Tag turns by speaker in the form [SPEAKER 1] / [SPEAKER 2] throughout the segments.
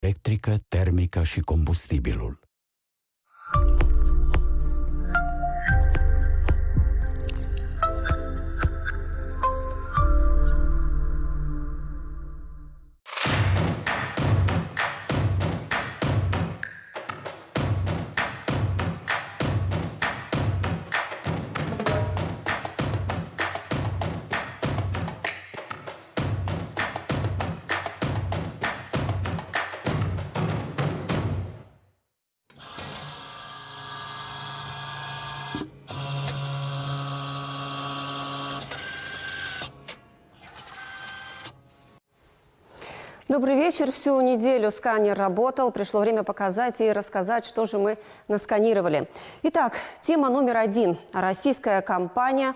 [SPEAKER 1] electrică, termică și combustibilul.
[SPEAKER 2] Добрый вечер. Всю неделю сканер работал. Пришло время показать и рассказать, что же мы насканировали. Итак, тема номер 1. Российская кампания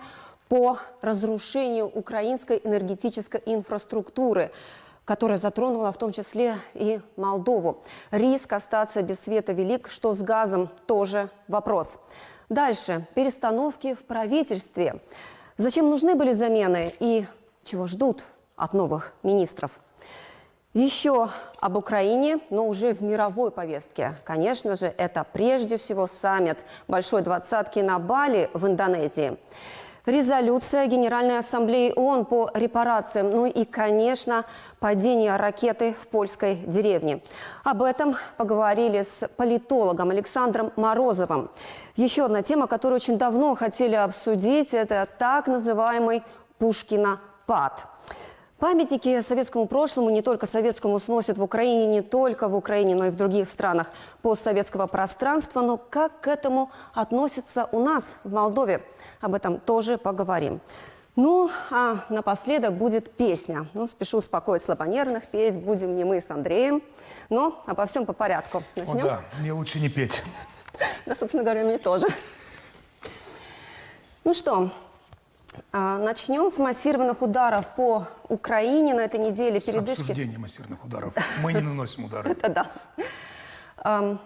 [SPEAKER 2] по разрушению украинской энергетической инфраструктуры, которая затронула в том числе и Молдову. Риск остаться без света велик, что с газом тоже вопрос. Дальше. Перестановки в правительстве. Зачем нужны были замены и чего ждут от новых министров? Еще об Украине, но уже в мировой повестке. Конечно же, это прежде всего саммит Большой Двадцатки на Бали в Индонезии. Резолюция Генеральной Ассамблеи ООН по репарациям. Ну и, конечно, падение ракеты в польской деревне. Об этом поговорили с политологом Александром Морозовым. Еще одна тема, которую очень давно хотели обсудить, это так называемый Пушкинопад. Памятники советскому прошлому, не только советскому, сносят в Украине, не только в Украине, но и в других странах постсоветского пространства. Но как к этому относятся у нас в Молдове? Об этом тоже поговорим. Ну, а напоследок будет песня. Ну, спешу успокоить слабонервных. Петь будем не мы с Андреем, но обо всем по порядку. Начнем?
[SPEAKER 3] О да, мне лучше не петь.
[SPEAKER 2] Да, собственно говоря, мне тоже. Ну что... Начнем с массированных ударов по Украине на этой неделе.
[SPEAKER 3] С обсуждения массированных ударов. Мы не наносим удары.
[SPEAKER 2] Это да.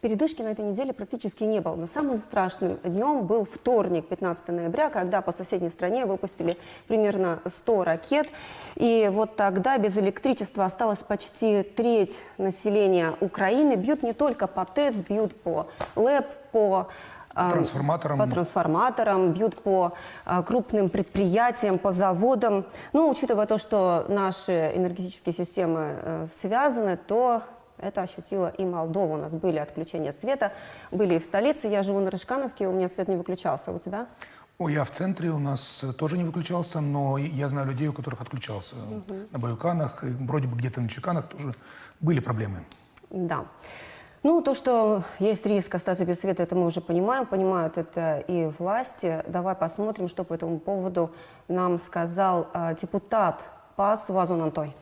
[SPEAKER 2] Передышки на этой неделе практически не было. Но самым страшным днем был вторник, 15 ноября, когда по соседней стране выпустили примерно 100 ракет. И вот тогда без электричества осталось почти треть населения Украины. Бьют не только по ТЭЦ, бьют по ЛЭП, по трансформаторам, бьют по крупным предприятиям, по заводам. Но учитывая то, что наши энергетические системы связаны, то это ощутила и Молдова. У нас были отключения света, были и в столице. Я живу на Рыжкановке, у меня свет не выключался. У тебя?
[SPEAKER 3] Я в центре, у нас тоже не выключался, но я знаю людей, у которых отключался. На Баюканах, и вроде бы где-то на Чеканах тоже были проблемы.
[SPEAKER 2] Да. Ну, то, что есть риск остаться без света, это мы уже понимаем. Понимают это и власти. Давай посмотрим, что по этому поводу нам сказал депутат ПАС Вазун Антой.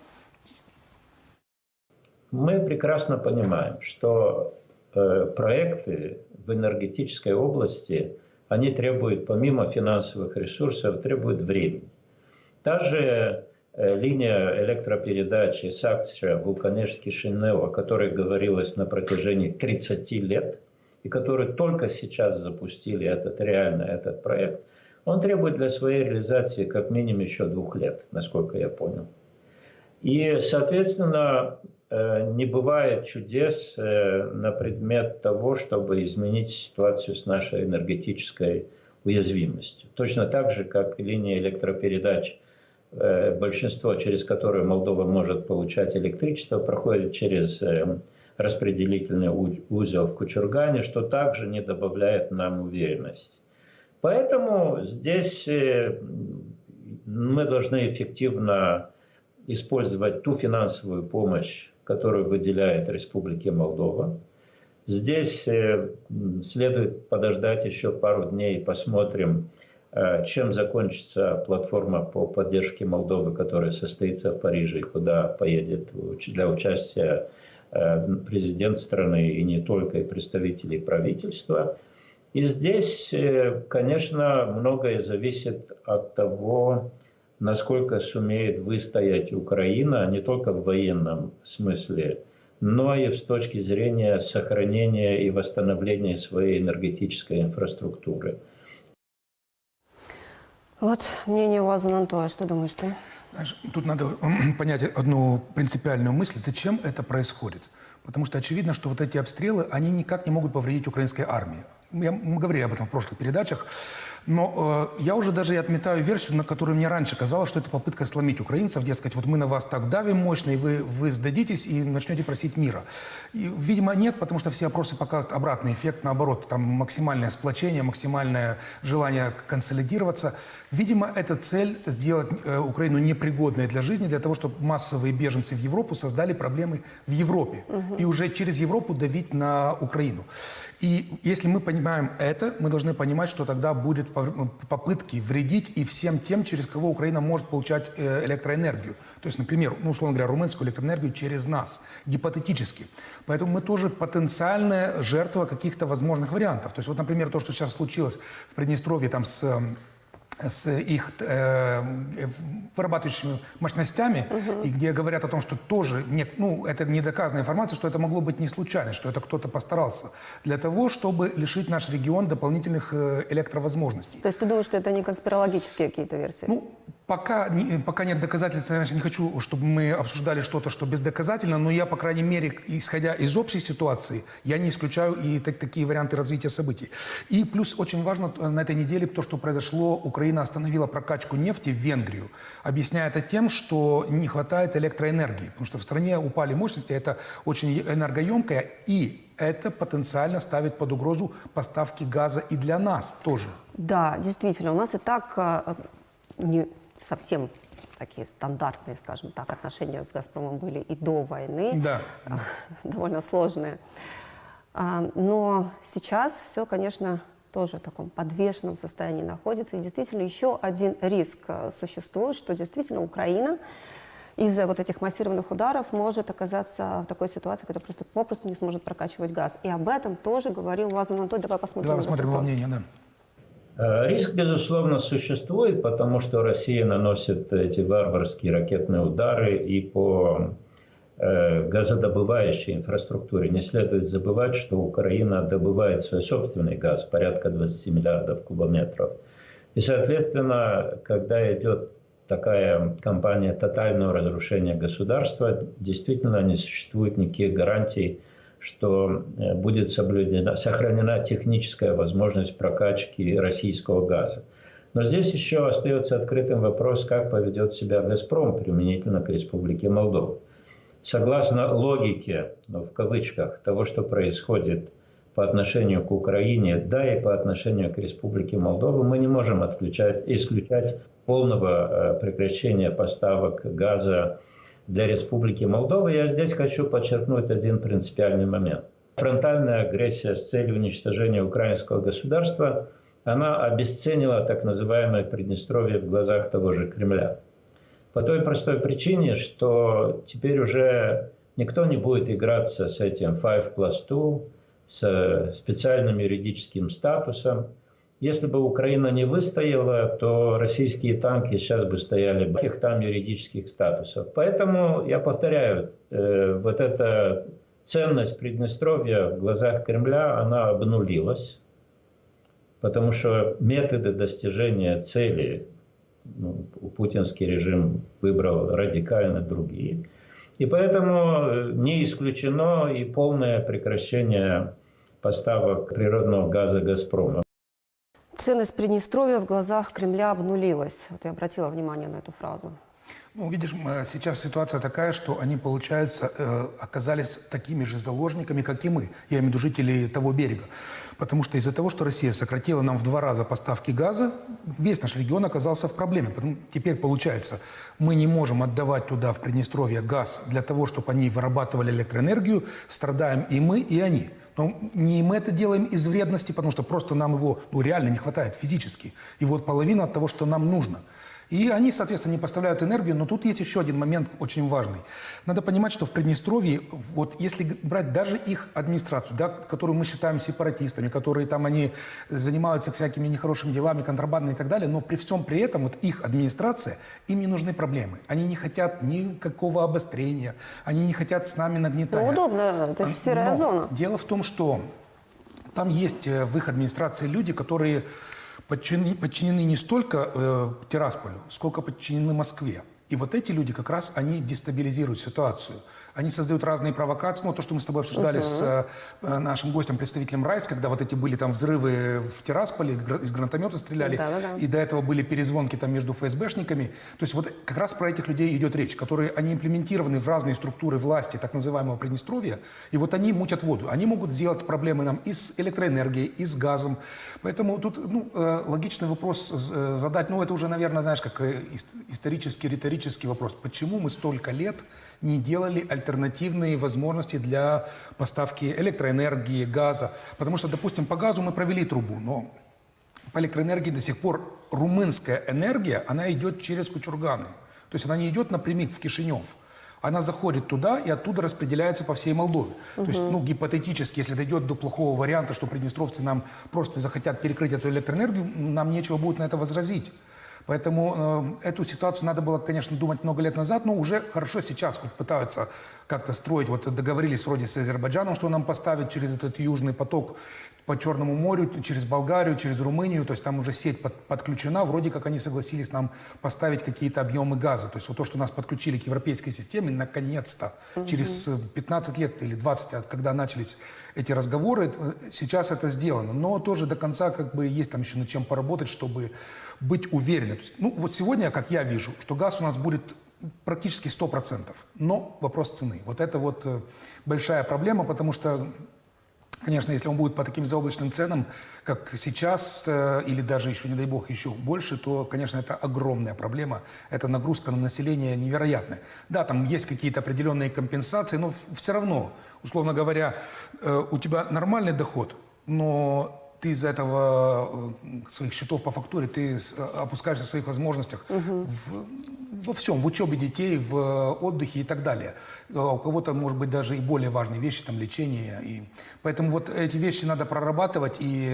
[SPEAKER 4] Мы прекрасно понимаем, что проекты в энергетической области, они требуют, помимо финансовых ресурсов, требуют времени. Та же линия электропередачи Сакча-Вулканешский-Шинел, о которой говорилось на протяжении 30 лет, и которую только сейчас запустили этот проект, он требует для своей реализации как минимум еще 2 лет, насколько я понял. И, соответственно, не бывает чудес на предмет того, чтобы изменить ситуацию с нашей энергетической уязвимостью. Точно так же, как линия электропередач, большинство, через которое Молдова может получать электричество, проходит через распределительный узел в Кучургане, что также не добавляет нам уверенности. Поэтому здесь мы должны эффективно использовать ту финансовую помощь, которую выделяет Республика Молдова. Здесь следует подождать еще пару дней и посмотрим, чем закончится платформа по поддержке Молдовы, которая состоится в Париже, и куда поедет для участия президент страны и не только, и представители правительства. И здесь, конечно, многое зависит от того, насколько сумеет выстоять Украина, не только в военном смысле, но и с точки зрения сохранения и восстановления своей энергетической инфраструктуры.
[SPEAKER 2] Вот мнение Вазун Антоя. Что думаешь ты?
[SPEAKER 3] Знаешь, тут надо понять одну принципиальную мысль, зачем это происходит. Потому что очевидно, что вот эти обстрелы, они никак не могут повредить украинской армии. Мы говорили об этом в прошлых передачах. Но я уже даже и отметаю версию, на которую мне раньше казалось, что это попытка сломить украинцев, дескать, вот мы на вас так давим мощно, и вы сдадитесь и начнете просить мира. И, видимо, нет, потому что все опросы показывают обратный эффект, наоборот, там максимальное сплочение, максимальное желание консолидироваться. Видимо, эта цель сделать Украину непригодной для жизни, для того, чтобы массовые беженцы в Европу создали проблемы в Европе. И уже через Европу давить на Украину. И если мы понимаем это, мы должны понимать, что тогда будет попытки вредить и всем тем, через кого Украина может получать электроэнергию. То есть, например, условно говоря, румынскую электроэнергию через нас, гипотетически. Поэтому мы тоже потенциальная жертва каких-то возможных вариантов. То есть, вот, например, то, что сейчас случилось в Приднестровье там, с их вырабатывающими мощностями, и где говорят о том, что тоже, это недоказанная информация, что это могло быть не случайно, что это кто-то постарался для того, чтобы лишить наш регион дополнительных электровозможностей.
[SPEAKER 2] То есть ты думаешь, что это не конспирологические какие-то версии?
[SPEAKER 3] Пока нет доказательств, я не хочу, чтобы мы обсуждали что-то, что бездоказательно, но я, по крайней мере, исходя из общей ситуации, я не исключаю и такие варианты развития событий. И плюс очень важно на этой неделе то, что произошло, Украина остановила прокачку нефти в Венгрию, объясняя это тем, что не хватает электроэнергии, потому что в стране упали мощности, это очень энергоемкое, и это потенциально ставит под угрозу поставки газа и для нас тоже.
[SPEAKER 2] Да, действительно, у нас и так не совсем такие стандартные, скажем так, отношения с «Газпромом» были и до войны,
[SPEAKER 3] Да.
[SPEAKER 2] довольно сложные. Но сейчас все, конечно, тоже в таком подвешенном состоянии находится. И действительно еще один риск существует, что действительно Украина из-за вот этих массированных ударов может оказаться в такой ситуации, когда просто попросту не сможет прокачивать газ. И об этом тоже говорил Лазун Анатольевич. Давай посмотрим.
[SPEAKER 3] Давай посмотрим его мнение, да.
[SPEAKER 4] Риск, безусловно, существует, потому что Россия наносит эти варварские ракетные удары и по газодобывающей инфраструктуре. Не следует забывать, что Украина добывает свой собственный газ, порядка 20 миллиардов кубометров. И, соответственно, когда идет такая кампания тотального разрушения государства, действительно не существует никаких гарантий, что будет сохранена техническая возможность прокачки российского газа. Но здесь еще остается открытым вопрос, как поведет себя «Газпром» применительно к Республике Молдова. Согласно логике, в кавычках, того, что происходит по отношению к Украине, да и по отношению к Республике Молдова, мы не можем исключать полного прекращения поставок газа для Республики Молдова. Я здесь хочу подчеркнуть один принципиальный момент. Фронтальная агрессия с целью уничтожения украинского государства, она обесценила так называемое Приднестровье в глазах того же Кремля. По той простой причине, что теперь уже никто не будет играться с этим 5+2, с специальным юридическим статусом. Если бы Украина не выстояла, то российские танки сейчас бы стояли в каких там юридических статусов. Поэтому, я повторяю, вот эта ценность Приднестровья в глазах Кремля, она обнулилась, потому что методы достижения цели путинский режим выбрал радикально другие. И поэтому не исключено и полное прекращение поставок природного газа «Газпрома».
[SPEAKER 2] Ценность Приднестровья в глазах Кремля обнулилась. Вот я обратила внимание на эту фразу.
[SPEAKER 3] Видишь, сейчас ситуация такая, что они, получается, оказались такими же заложниками, как и мы. Я имею в виду жителей того берега. Потому что из-за того, что Россия сократила нам в 2 раза поставки газа, весь наш регион оказался в проблеме. Теперь, получается, мы не можем отдавать туда, в Приднестровье, газ для того, чтобы они вырабатывали электроэнергию. Страдаем и мы, и они. Но не мы это делаем из вредности, потому что просто нам его реально не хватает физически. И вот половина от того, что нам нужно. И они, соответственно, не поставляют энергию. Но тут есть еще один момент очень важный. Надо понимать, что в Приднестровье, вот если брать даже их администрацию, да, которую мы считаем сепаратистами, которые там они занимаются всякими нехорошими делами, контрабандой и так далее, но при всем при этом вот их администрация, им не нужны проблемы. Они не хотят никакого обострения, они не хотят с нами нагнетания.
[SPEAKER 2] Ну, удобно, это серая зона.
[SPEAKER 3] Дело в том, что там есть в их администрации люди, которые подчинены не столько Тирасполю, сколько подчинены Москве. И вот эти люди как раз, они дестабилизируют ситуацию. Они создают разные провокации. Ну, то, что мы с тобой обсуждали с нашим гостем, представителем Райс, когда вот эти были там взрывы в Тирасполе, из гранатомета стреляли, и до этого были перезвонки там между ФСБшниками. То есть вот как раз про этих людей идет речь, которые, они имплементированы в разные структуры власти так называемого Приднестровья, и вот они мутят воду. Они могут сделать проблемы нам и с электроэнергией, и с газом. Поэтому тут логичный вопрос задать, это уже, наверное, знаешь, как исторический, риторический вопрос. Почему мы столько лет не делали альтернативные возможности для поставки электроэнергии, газа? Потому что, допустим, по газу мы провели трубу, но по электроэнергии до сих пор румынская энергия, она идет через Кучурганы. То есть она не идет напрямик в Кишинев. Она заходит туда и оттуда распределяется по всей Молдове. То есть, гипотетически, если дойдет до плохого варианта, что приднестровцы нам просто захотят перекрыть эту электроэнергию, нам нечего будет на это возразить. Поэтому эту ситуацию надо было, конечно, думать много лет назад, но уже хорошо сейчас хоть пытаются как-то строить. Вот договорились вроде с Азербайджаном, что нам поставить через этот южный поток по Черному морю, через Болгарию, через Румынию. То есть там уже сеть подключена. Вроде как они согласились нам поставить какие-то объемы газа. То есть вот то, что нас подключили к европейской системе, наконец-то, через 15 лет или 20, когда начались эти разговоры, сейчас это сделано. Но тоже до конца как бы есть там еще над чем поработать, чтобы быть уверенным. Вот сегодня, как я вижу, что газ у нас будет практически 100%, но вопрос цены. Вот это вот большая проблема, потому что, конечно, если он будет по таким заоблачным ценам, как сейчас, или даже еще, не дай бог, еще больше, то, конечно, это огромная проблема. Это нагрузка на население невероятная. Да, там есть какие-то определенные компенсации, но все равно, условно говоря, у тебя нормальный доход, но ты из-за этого своих счетов по фактуре, ты опускаешься в своих возможностях во всем, в учебе детей, в отдыхе и так далее. А у кого-то, может быть, даже и более важные вещи, там, лечение. И поэтому вот эти вещи надо прорабатывать. И,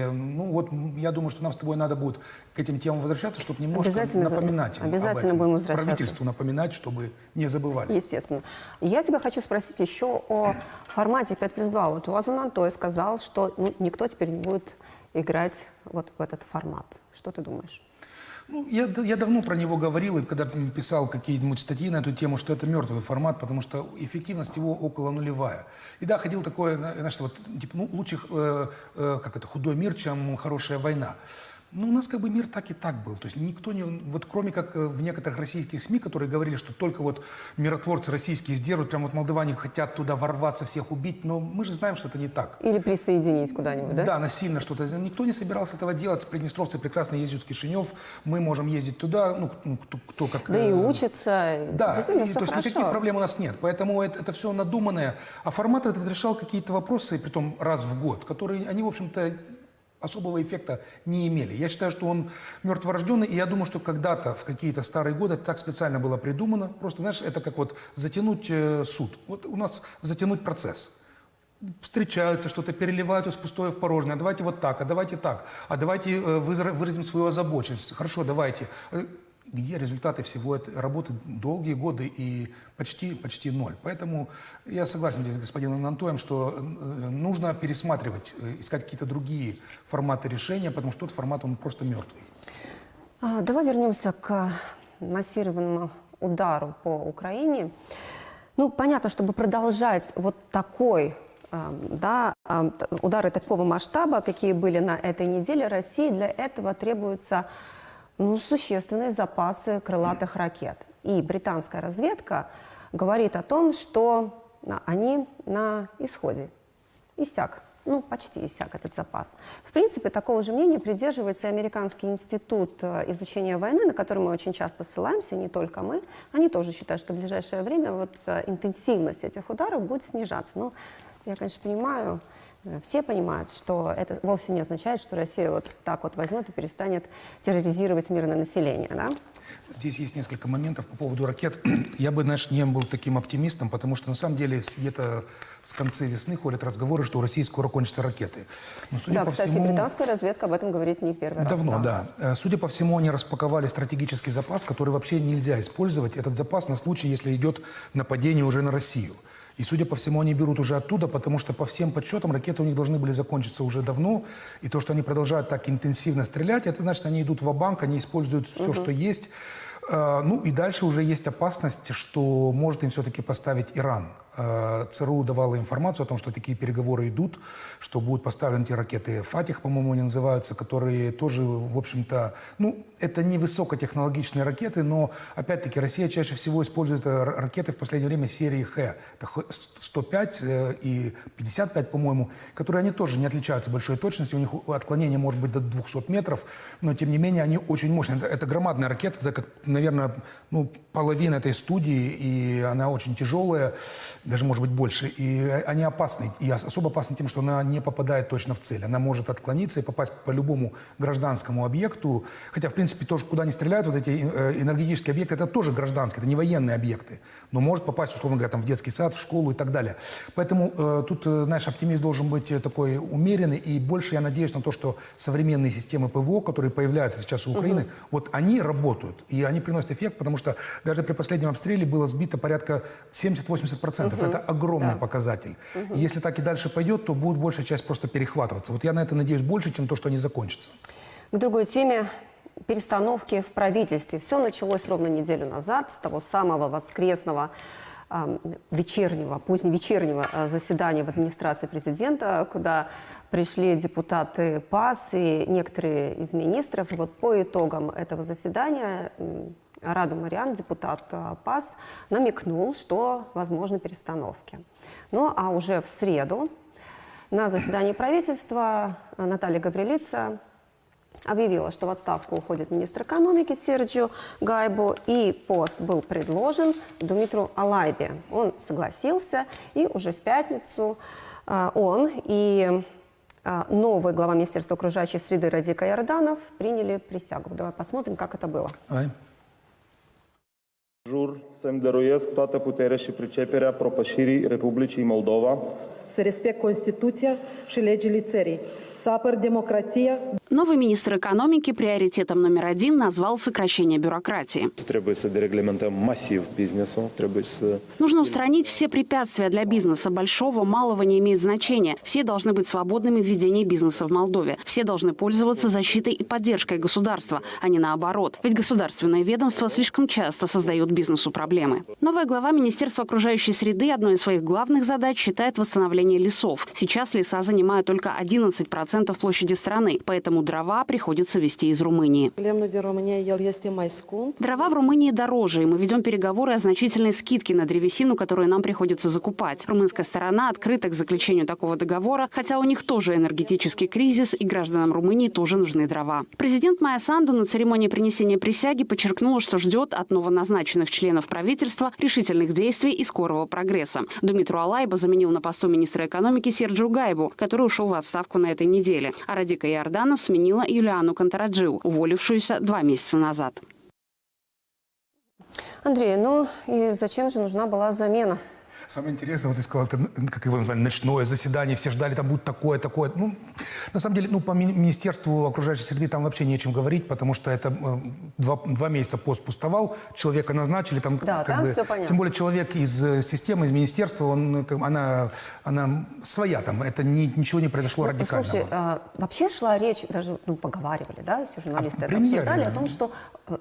[SPEAKER 3] я думаю, что нам с тобой надо будет к этим темам возвращаться, чтобы немножко напоминать им
[SPEAKER 2] обязательно
[SPEAKER 3] об этом.
[SPEAKER 2] будем возвращаться.
[SPEAKER 3] Правительству напоминать, чтобы не забывали.
[SPEAKER 2] Естественно. Я тебя хочу спросить еще о формате 5+2. Вот Уазан Мантой сказал, что никто теперь не будет играть вот в этот формат. Что ты думаешь?
[SPEAKER 3] Я давно про него говорил, и когда писал какие-нибудь статьи на эту тему, что это мертвый формат, потому что эффективность его около нулевая. И да, ходил такое, знаешь, вот, типа, лучше худой мир, чем хорошая война. У нас как бы мир так и так был. То есть никто не... Вот кроме как в некоторых российских СМИ, которые говорили, что только вот миротворцы российские сдерживают, прям вот молдаване хотят туда ворваться, всех убить, но мы же знаем, что это не так.
[SPEAKER 2] Или присоединить куда-нибудь, да?
[SPEAKER 3] Да, насильно что-то. Никто не собирался этого делать. Приднестровцы прекрасно ездят в Кишинев, мы можем ездить туда, кто как...
[SPEAKER 2] Да и учатся.
[SPEAKER 3] Да,
[SPEAKER 2] то есть
[SPEAKER 3] никаких проблем у нас нет. Поэтому это все надуманное. А формат этот решал какие-то вопросы, притом раз в год, которые они, в общем-то, особого эффекта не имели. Я считаю, что он мертворожденный, и я думаю, что когда-то, в какие-то старые годы, так специально было придумано. Просто, знаешь, это как вот затянуть суд. Вот у нас затянуть процесс. Встречаются, что-то переливают из пустое в порожнее. А давайте вот так, а давайте так. А давайте выразим свою озабоченность. Хорошо, давайте. Где результаты всего этой работы долгие годы и почти ноль. Поэтому я согласен здесь с господином Нантоем, что нужно пересматривать, искать какие-то другие форматы решения, потому что тот формат, он просто мертвый.
[SPEAKER 2] Давай вернемся к массированному удару по Украине. Понятно, чтобы продолжать вот такой, удары такого масштаба, какие были на этой неделе, России для этого требуются существенные запасы крылатых ракет. И британская разведка говорит о том, что они на исходе. Иссяк. Почти иссяк этот запас. В принципе, такого же мнения придерживается и Американский институт изучения войны, на который мы очень часто ссылаемся, не только мы. Они тоже считают, что в ближайшее время интенсивность этих ударов будет снижаться. Я, конечно, понимаю, все понимают, что это вовсе не означает, что Россия вот так вот возьмет и перестанет терроризировать мирное население, да?
[SPEAKER 3] Здесь есть несколько моментов по поводу ракет. Я бы, не был таким оптимистом, потому что, на самом деле, где-то с конца весны ходят разговоры, что у России скоро кончатся ракеты. Но,
[SPEAKER 2] кстати, британская разведка об этом говорит не первый раз.
[SPEAKER 3] Давно, да. Судя по всему, они распаковали стратегический запас, который вообще нельзя использовать. Этот запас на случай, если идет нападение уже на Россию. И, судя по всему, они берут уже оттуда, потому что по всем подсчетам ракеты у них должны были закончиться уже давно. И то, что они продолжают так интенсивно стрелять, это значит, они идут ва-банк, они используют все, что есть. Ну и дальше уже есть опасность, что может им все-таки поставить Иран. ЦРУ давала информацию о том, что такие переговоры идут, что будут поставлены те ракеты «Фатих», по-моему, они называются, которые тоже, в общем-то, ну, это не высокотехнологичные ракеты, но, опять-таки, Россия чаще всего использует ракеты в последнее время серии «Х». Это 105 и 55, по-моему, которые они тоже не отличаются большой точностью, у них отклонение может быть до 200 метров, но, тем не менее, они очень мощные. Это громадная ракета, это, как, наверное, ну, половина этой студии, и она очень тяжелая, даже, может быть, больше. И они опасны. И особо опасны тем, что она не попадает точно в цель. Она может отклониться и попасть по любому гражданскому объекту. Хотя, в принципе, тоже, куда они стреляют, вот эти энергетические объекты, это тоже гражданские, это не военные объекты. Но может попасть, условно говоря, там, в детский сад, в школу и так далее. Поэтому тут наш оптимизм должен быть такой умеренный. И больше я надеюсь на то, что современные системы ПВО, которые появляются сейчас у Украины, вот они работают. И они приносят эффект, потому что даже при последнем обстреле было сбито порядка 70-80%. Это огромный показатель. И если так и дальше пойдет, то будет большая часть просто перехватываться. Вот я на это надеюсь больше, чем то, что они закончатся.
[SPEAKER 2] К другой теме – перестановки в правительстве. Все началось ровно неделю назад, с того самого воскресного вечернего, поздневечернего заседания в администрации президента, куда пришли депутаты ПАС и некоторые из министров. И вот по итогам этого заседания Раду Мариан, депутат ПАС, намекнул, что возможны перестановки. Ну а уже в среду на заседании правительства Наталья Гаврилица объявила, что в отставку уходит министр экономики Серджио Гайбу, и пост был предложен Думитру Алайбе. Он согласился, и уже в пятницу он и новый глава Министерства окружающей среды Радика Иорданов приняли присягу. Давай посмотрим, как это было.
[SPEAKER 5] Jur să-mi dăruiesc toată puterea și priceperea propășirii Republicii Moldova.
[SPEAKER 6] Să respect Constituția și legile țării, să apăr democrația.
[SPEAKER 7] Новый министр экономики приоритетом номер один назвал сокращение бюрократии.
[SPEAKER 5] Trebuie să dereglementăm masiv business-ul, trebuie să...
[SPEAKER 7] Нужно устранить все препятствия для бизнеса. Большого, малого не имеет значения. Все должны быть свободными в ведении бизнеса в Молдове. Все должны пользоваться защитой и поддержкой государства, а не наоборот. Ведь государственные ведомства слишком часто создают бизнесу проблемы. Новая глава Министерства окружающей среды одной из своих главных задач считает восстановление лесов. Сейчас леса занимают только 11% площади страны, поэтому дрова приходится везти из Румынии. Дрова в Румынии дороже, и мы ведем переговоры о значительной скидке на древесину, которую нам приходится закупать. Румынская сторона открыта к заключению такого договора, хотя у них тоже энергетический кризис, и гражданам Румынии тоже нужны дрова. Президент Майя Санду на церемонии принесения присяги подчеркнула, что ждет от новоназначенных членов правительства решительных действий и скорого прогресса. Думитру Алайба заменил на посту министра экономики Серджио Гайбу, который ушел в отставку на этой неделе. А Радика Иорданов сменила Юлиану Кантараджиу, уволившуюся 2 месяца назад.
[SPEAKER 2] Андрей, ну и зачем же нужна была замена?
[SPEAKER 3] Самое интересное, вот ты сказал, это, как его назвали, ночное заседание, все ждали, там будет такое, такое. Ну, на самом деле, ну, по Министерству окружающей среды там вообще не о чем говорить, потому что это два месяца пост пустовал, человека назначили. Там,
[SPEAKER 2] да, там все понятно.
[SPEAKER 3] Тем более человек из системы, из министерства, она своя там, это ничего не произошло радикального.
[SPEAKER 2] Слушай, вообще шла речь, даже поговаривали, да, все журналисты это обсуждали, о том, что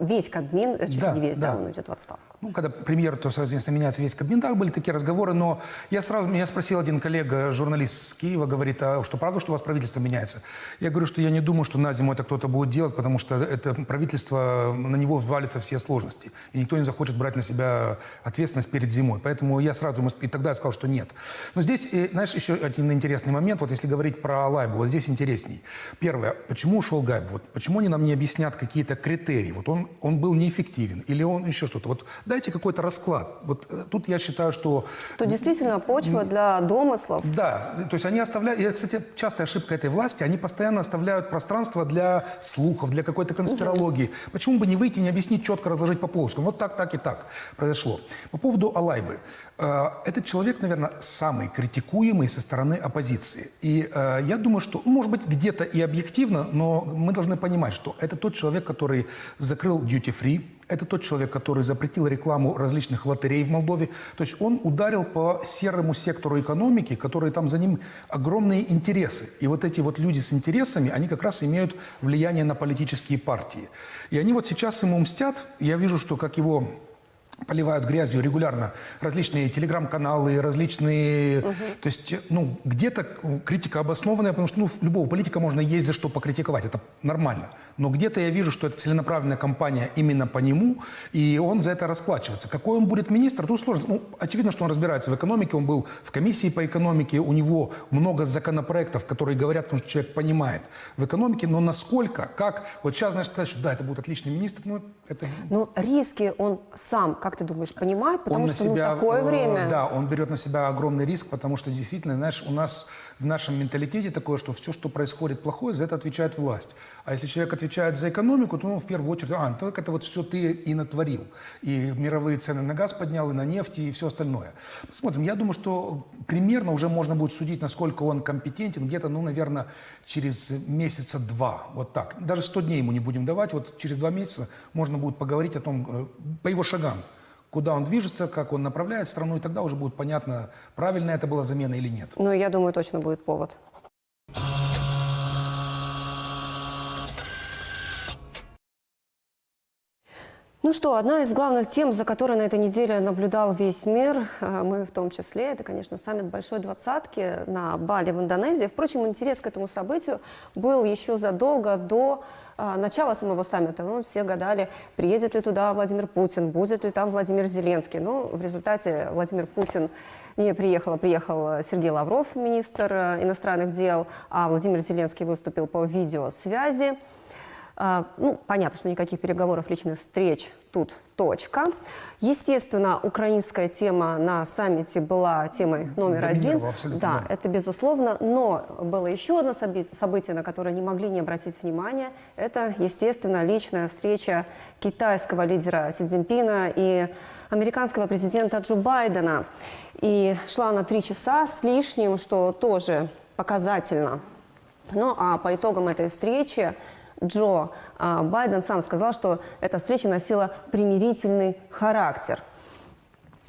[SPEAKER 2] весь Кабмин, чуть ли не весь, да, он уйдет в отставку.
[SPEAKER 3] Ну, когда премьер, то, соответственно, меняется весь Кабмин, так были такие разговоры, но меня спросил один коллега, журналист с Киева, говорит, а что, правда, что у вас правительство меняется? Я говорю, что я не думаю, что на зиму это кто-то будет делать, потому что это правительство, на него взвалятся все сложности, и никто не захочет брать на себя ответственность перед зимой. Поэтому я сразу, и тогда я сказал, что нет. Но здесь, знаешь, еще один интересный момент, вот если говорить про Алайбу, вот здесь интересней. Первое, почему ушел Гайб? Вот почему они нам не объяснят какие-то критерии? Вот он был неэффективен, или он еще что-то. Вот дайте какой-то расклад. Вот тут я считаю, что...
[SPEAKER 2] Тут действительно почва для домыслов.
[SPEAKER 3] Да, то есть они оставляют... И, кстати, частая ошибка этой власти, они постоянно оставляют пространство для слухов, для какой-то конспирологии. Почему бы не выйти и не объяснить, четко разложить по полочкам? Вот так, так и так произошло. По поводу Алайбы. Этот человек, наверное, самый критикуемый со стороны оппозиции. И я думаю, что, может быть, где-то и объективно, но мы должны понимать, что это тот человек, который закрыл duty-free, Это тот человек, который запретил рекламу различных лотерей в Молдове. То есть он ударил по серому сектору экономики, который там за ним огромные интересы. И вот эти вот люди с интересами, они как раз имеют влияние на политические партии. И они вот сейчас ему мстят. Я вижу, что как его поливают грязью регулярно различные телеграм-каналы, различные... То есть, ну, где-то критика обоснованная, потому что, ну, любого политика можно есть за что покритиковать, это нормально. Но где-то я вижу, что это целенаправленная кампания именно по нему, и он за это расплачивается. Какой он будет министр, тут сложно. Ну, очевидно, что он разбирается в экономике, он был в комиссии по экономике, у него много законопроектов, которые говорят, потому что человек понимает в экономике, но насколько, как... Вот сейчас, знаешь, сказать, что да, это будет отличный министр, ну, это...
[SPEAKER 2] Ну, риски он сам, как ты думаешь, понимает? Потому
[SPEAKER 3] он
[SPEAKER 2] что
[SPEAKER 3] на себя,
[SPEAKER 2] такое время...
[SPEAKER 3] Да, он берет на себя огромный риск, потому что действительно, знаешь, у нас в нашем менталитете такое, что все, что происходит плохое, за это отвечает власть. А если человек отвечает за экономику, то, ну, в первую очередь, так это вот все ты и натворил. И мировые цены на газ поднял, и на нефть, и все остальное. Посмотрим. Я думаю, что примерно уже можно будет судить, насколько он компетентен, где-то, ну, наверное, через месяца 2. Вот так. Даже 100 дней ему не будем давать. Вот через 2 месяца можно будет поговорить о том, по его шагам, куда он движется, как он направляет страну, и тогда уже будет понятно, правильно это была замена или нет.
[SPEAKER 2] Ну, я думаю, точно будет повод. Ну что, одна из главных тем, за которой на этой неделе наблюдал весь мир, мы в том числе, это, конечно, саммит Большой Двадцатки на Бали в Индонезии. Впрочем, интерес к этому событию был еще задолго до начала самого саммита. Ну, все гадали, приедет ли туда Владимир Путин, будет ли там Владимир Зеленский. Ну, в результате Владимир Путин не приехал, приехал Сергей Лавров, министр иностранных дел, а Владимир Зеленский выступил по видеосвязи. Ну, понятно, что никаких переговоров, личных встреч, тут точка. Естественно, украинская тема на саммите была темой номер один. Да, это безусловно. Но было еще одно событие, на которое не могли не обратить внимание. Это, естественно, личная встреча китайского лидера Си Цзиньпина и американского президента Джо Байдена. И шла она 3 часа с лишним, что тоже показательно. Ну, а по итогам этой встречи Джо Байден сам сказал, что эта встреча носила примирительный характер.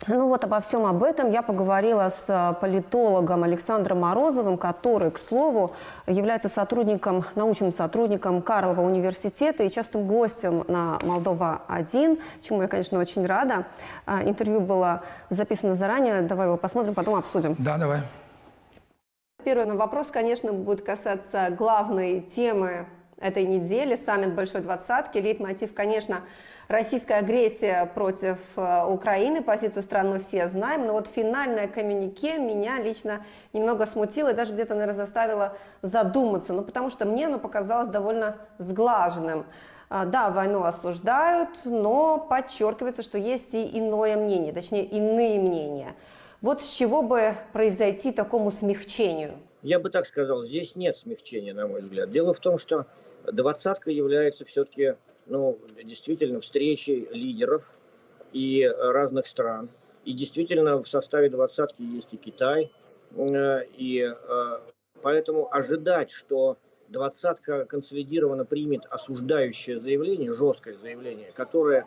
[SPEAKER 2] Ну вот обо всем об этом я поговорила с политологом Александром Морозовым, который, к слову, является научным сотрудником Карлова университета и частым гостем на Молдова-1, чему я, конечно, очень рада. Интервью было записано заранее, давай его посмотрим, потом обсудим.
[SPEAKER 3] Да, давай.
[SPEAKER 2] Первый вопрос, конечно, будет касаться главной темы этой недели, саммит Большой Двадцатки. Лейтмотив, конечно, российская агрессия против Украины. Позицию стран мы все знаем. Но вот финальное коммюнике меня лично немного смутило и даже где-то, наверное, заставило задуматься. Ну, потому что мне оно показалось довольно сглаженным. Да, войну осуждают, но подчеркивается, что есть и иное мнение, точнее, иные мнения. Вот с чего бы произойти такому смягчению?
[SPEAKER 8] Я бы так сказал, здесь нет смягчения, на мой взгляд. Дело в том, что двадцатка является все-таки, ну, действительно встречей лидеров и разных стран. И действительно в составе двадцатки есть и Китай. И поэтому ожидать, что двадцатка консолидированно примет осуждающее заявление, жесткое заявление, которое...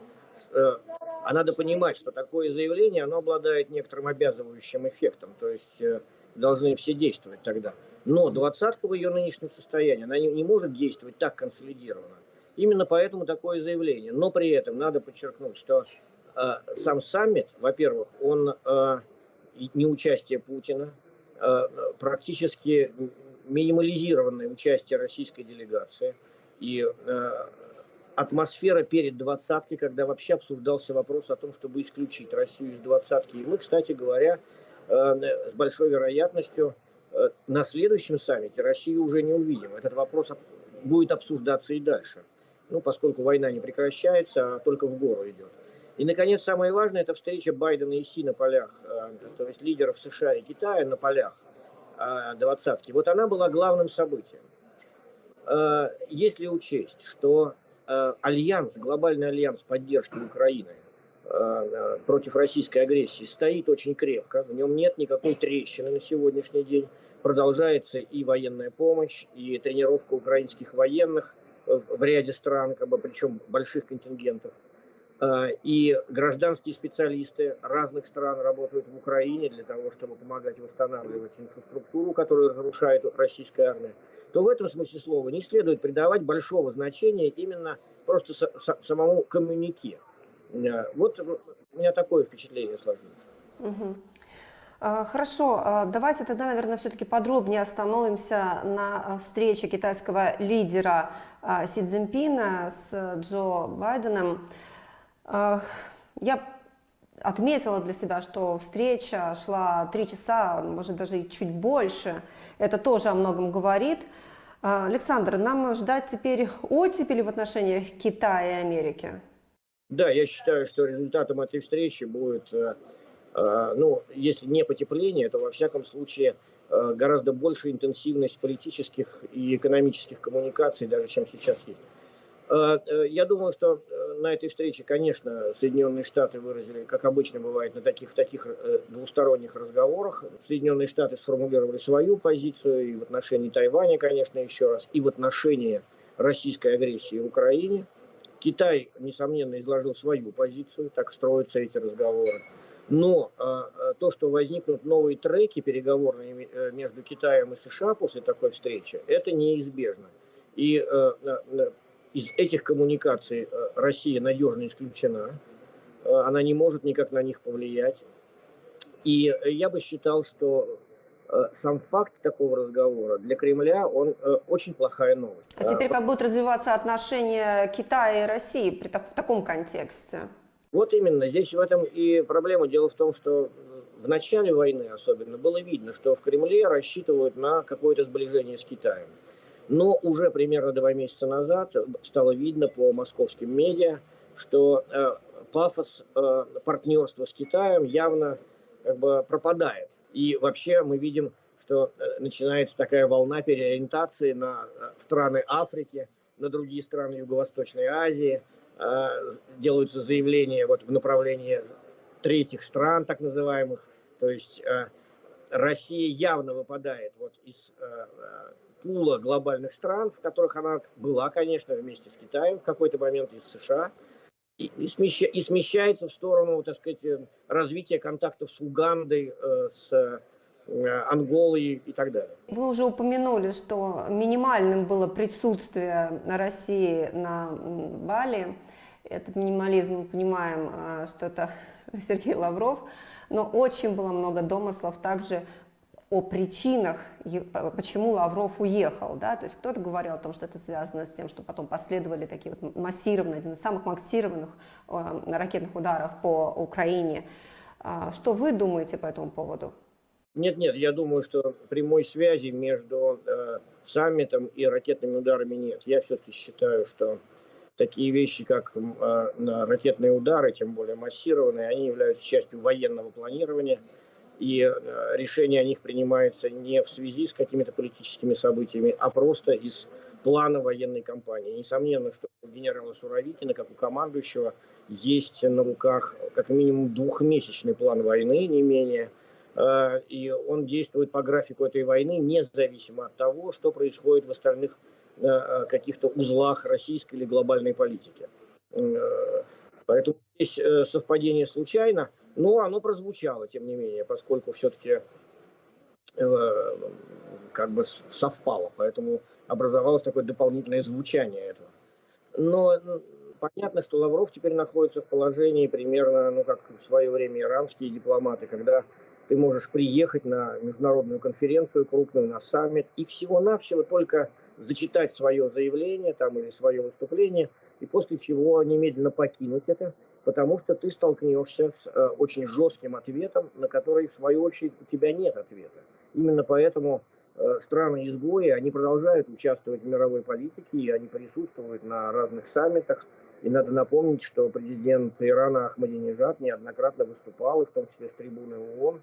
[SPEAKER 8] А надо понимать, что такое заявление, оно обладает некоторым обязывающим эффектом. То есть должны все действовать тогда. Но двадцатка в ее нынешнем состоянии, она не может действовать так консолидированно. Именно поэтому такое заявление. Но при этом надо подчеркнуть, что сам саммит, во-первых, он не участие Путина, практически минимализированное участие российской делегации. И атмосфера перед двадцаткой, когда вообще обсуждался вопрос о том, чтобы исключить Россию из двадцатки. И мы, кстати говоря, с большой вероятностью на следующем саммите Россию уже не увидим. Этот вопрос будет обсуждаться и дальше. Ну, поскольку война не прекращается, а только в гору идет. И, наконец, самое важное, это встреча Байдена и Си на полях, то есть лидеров США и Китая на полях двадцатки. Вот она была главным событием. Если учесть, что альянс, глобальный альянс поддержки Украины против российской агрессии стоит очень крепко, в нем нет никакой трещины на сегодняшний день. Продолжается и военная помощь, и тренировка украинских военных в ряде стран, причем больших контингентов. И гражданские специалисты разных стран работают в Украине для того, чтобы помогать восстанавливать инфраструктуру, которую разрушает российская армия, то в этом смысле слова не следует придавать большого значения именно просто самому коммюнике. Вот у меня такое впечатление сложилось.
[SPEAKER 2] Мгм. Хорошо, давайте тогда, наверное, все-таки подробнее остановимся на встрече китайского лидера Си Цзиньпина с Джо Байденом. Я отметила для себя, что встреча шла 3 часа, может даже и чуть больше. Это тоже о многом говорит. Александр, нам ждать теперь оттепели в отношениях Китая и Америки?
[SPEAKER 8] Да, я считаю, что результатом этой встречи будет, ну, если не потепление, то во всяком случае гораздо больше интенсивность политических и экономических коммуникаций, даже чем сейчас есть. Я думаю, что на этой встрече, конечно, Соединенные Штаты выразили, как обычно бывает в таких двусторонних разговорах, Соединенные Штаты сформулировали свою позицию и в отношении Тайваня, конечно, еще раз, и в отношении российской агрессии в Украине. Китай, несомненно, изложил свою позицию, так строятся эти разговоры. Но то, что возникнут новые треки переговорные между Китаем и США после такой встречи, это неизбежно. И из этих коммуникаций Россия надежно исключена. Она не может никак на них повлиять. И я бы считал, что сам факт такого разговора для Кремля, он очень плохая новость.
[SPEAKER 2] А теперь как будут развиваться отношения Китая и России в таком контексте?
[SPEAKER 8] Вот именно, здесь в этом и проблема. Дело в том, что в начале войны особенно было видно, что в Кремле рассчитывают на какое-то сближение с Китаем. Но уже примерно 2 месяца назад стало видно по московским медиа, что пафос партнерства с Китаем явно как бы пропадает. И вообще мы видим, что начинается такая волна переориентации на страны Африки, на другие страны Юго-Восточной Азии. Делаются заявления вот в направлении третьих стран, так называемых. То есть Россия явно выпадает вот из пула глобальных стран, в которых она была, конечно, вместе с Китаем в какой-то момент, из США, и смещается в сторону, так сказать, развития контактов с Угандой, с Анголой и так далее.
[SPEAKER 2] Вы уже упомянули, что минимальным было присутствие России на Бали. Этот минимализм, мы понимаем, что это Сергей Лавров, но очень было много домыслов также о причинах, почему Лавров уехал. Да? То есть кто-то говорил о том, что это связано с тем, что потом последовали такие вот массированные, один из самых массированных ракетных ударов по Украине. Что вы думаете по этому поводу?
[SPEAKER 8] Нет, я думаю, что прямой связи между саммитом и ракетными ударами нет. Я все-таки считаю, что такие вещи, как ракетные удары, тем более массированные, они являются частью военного планирования. И решение о них принимается не в связи с какими-то политическими событиями, а просто из плана военной кампании. Несомненно, что у генерала Суровикина, как у командующего, есть на руках как минимум 2-месячный план войны, не менее. И он действует по графику этой войны, независимо от того, что происходит в остальных каких-то узлах российской или глобальной политики. Поэтому здесь совпадение случайно, но оно прозвучало, тем не менее, поскольку все-таки как бы совпало, поэтому образовалось такое дополнительное звучание этого. Но понятно, что Лавров теперь находится в положении примерно, ну, как в свое время иранские дипломаты, когда ты можешь приехать на международную конференцию крупную, на саммит, и всего-навсего только зачитать свое заявление там, или свое выступление, и после чего немедленно покинуть это, потому что ты столкнешься с очень жестким ответом, на который, в свою очередь, у тебя нет ответа. Именно поэтому страны-изгои, они продолжают участвовать в мировой политике, и они присутствуют на разных саммитах. И надо напомнить, что президент Ирана Ахмадинежад неоднократно выступал, и в том числе с трибуны ООН.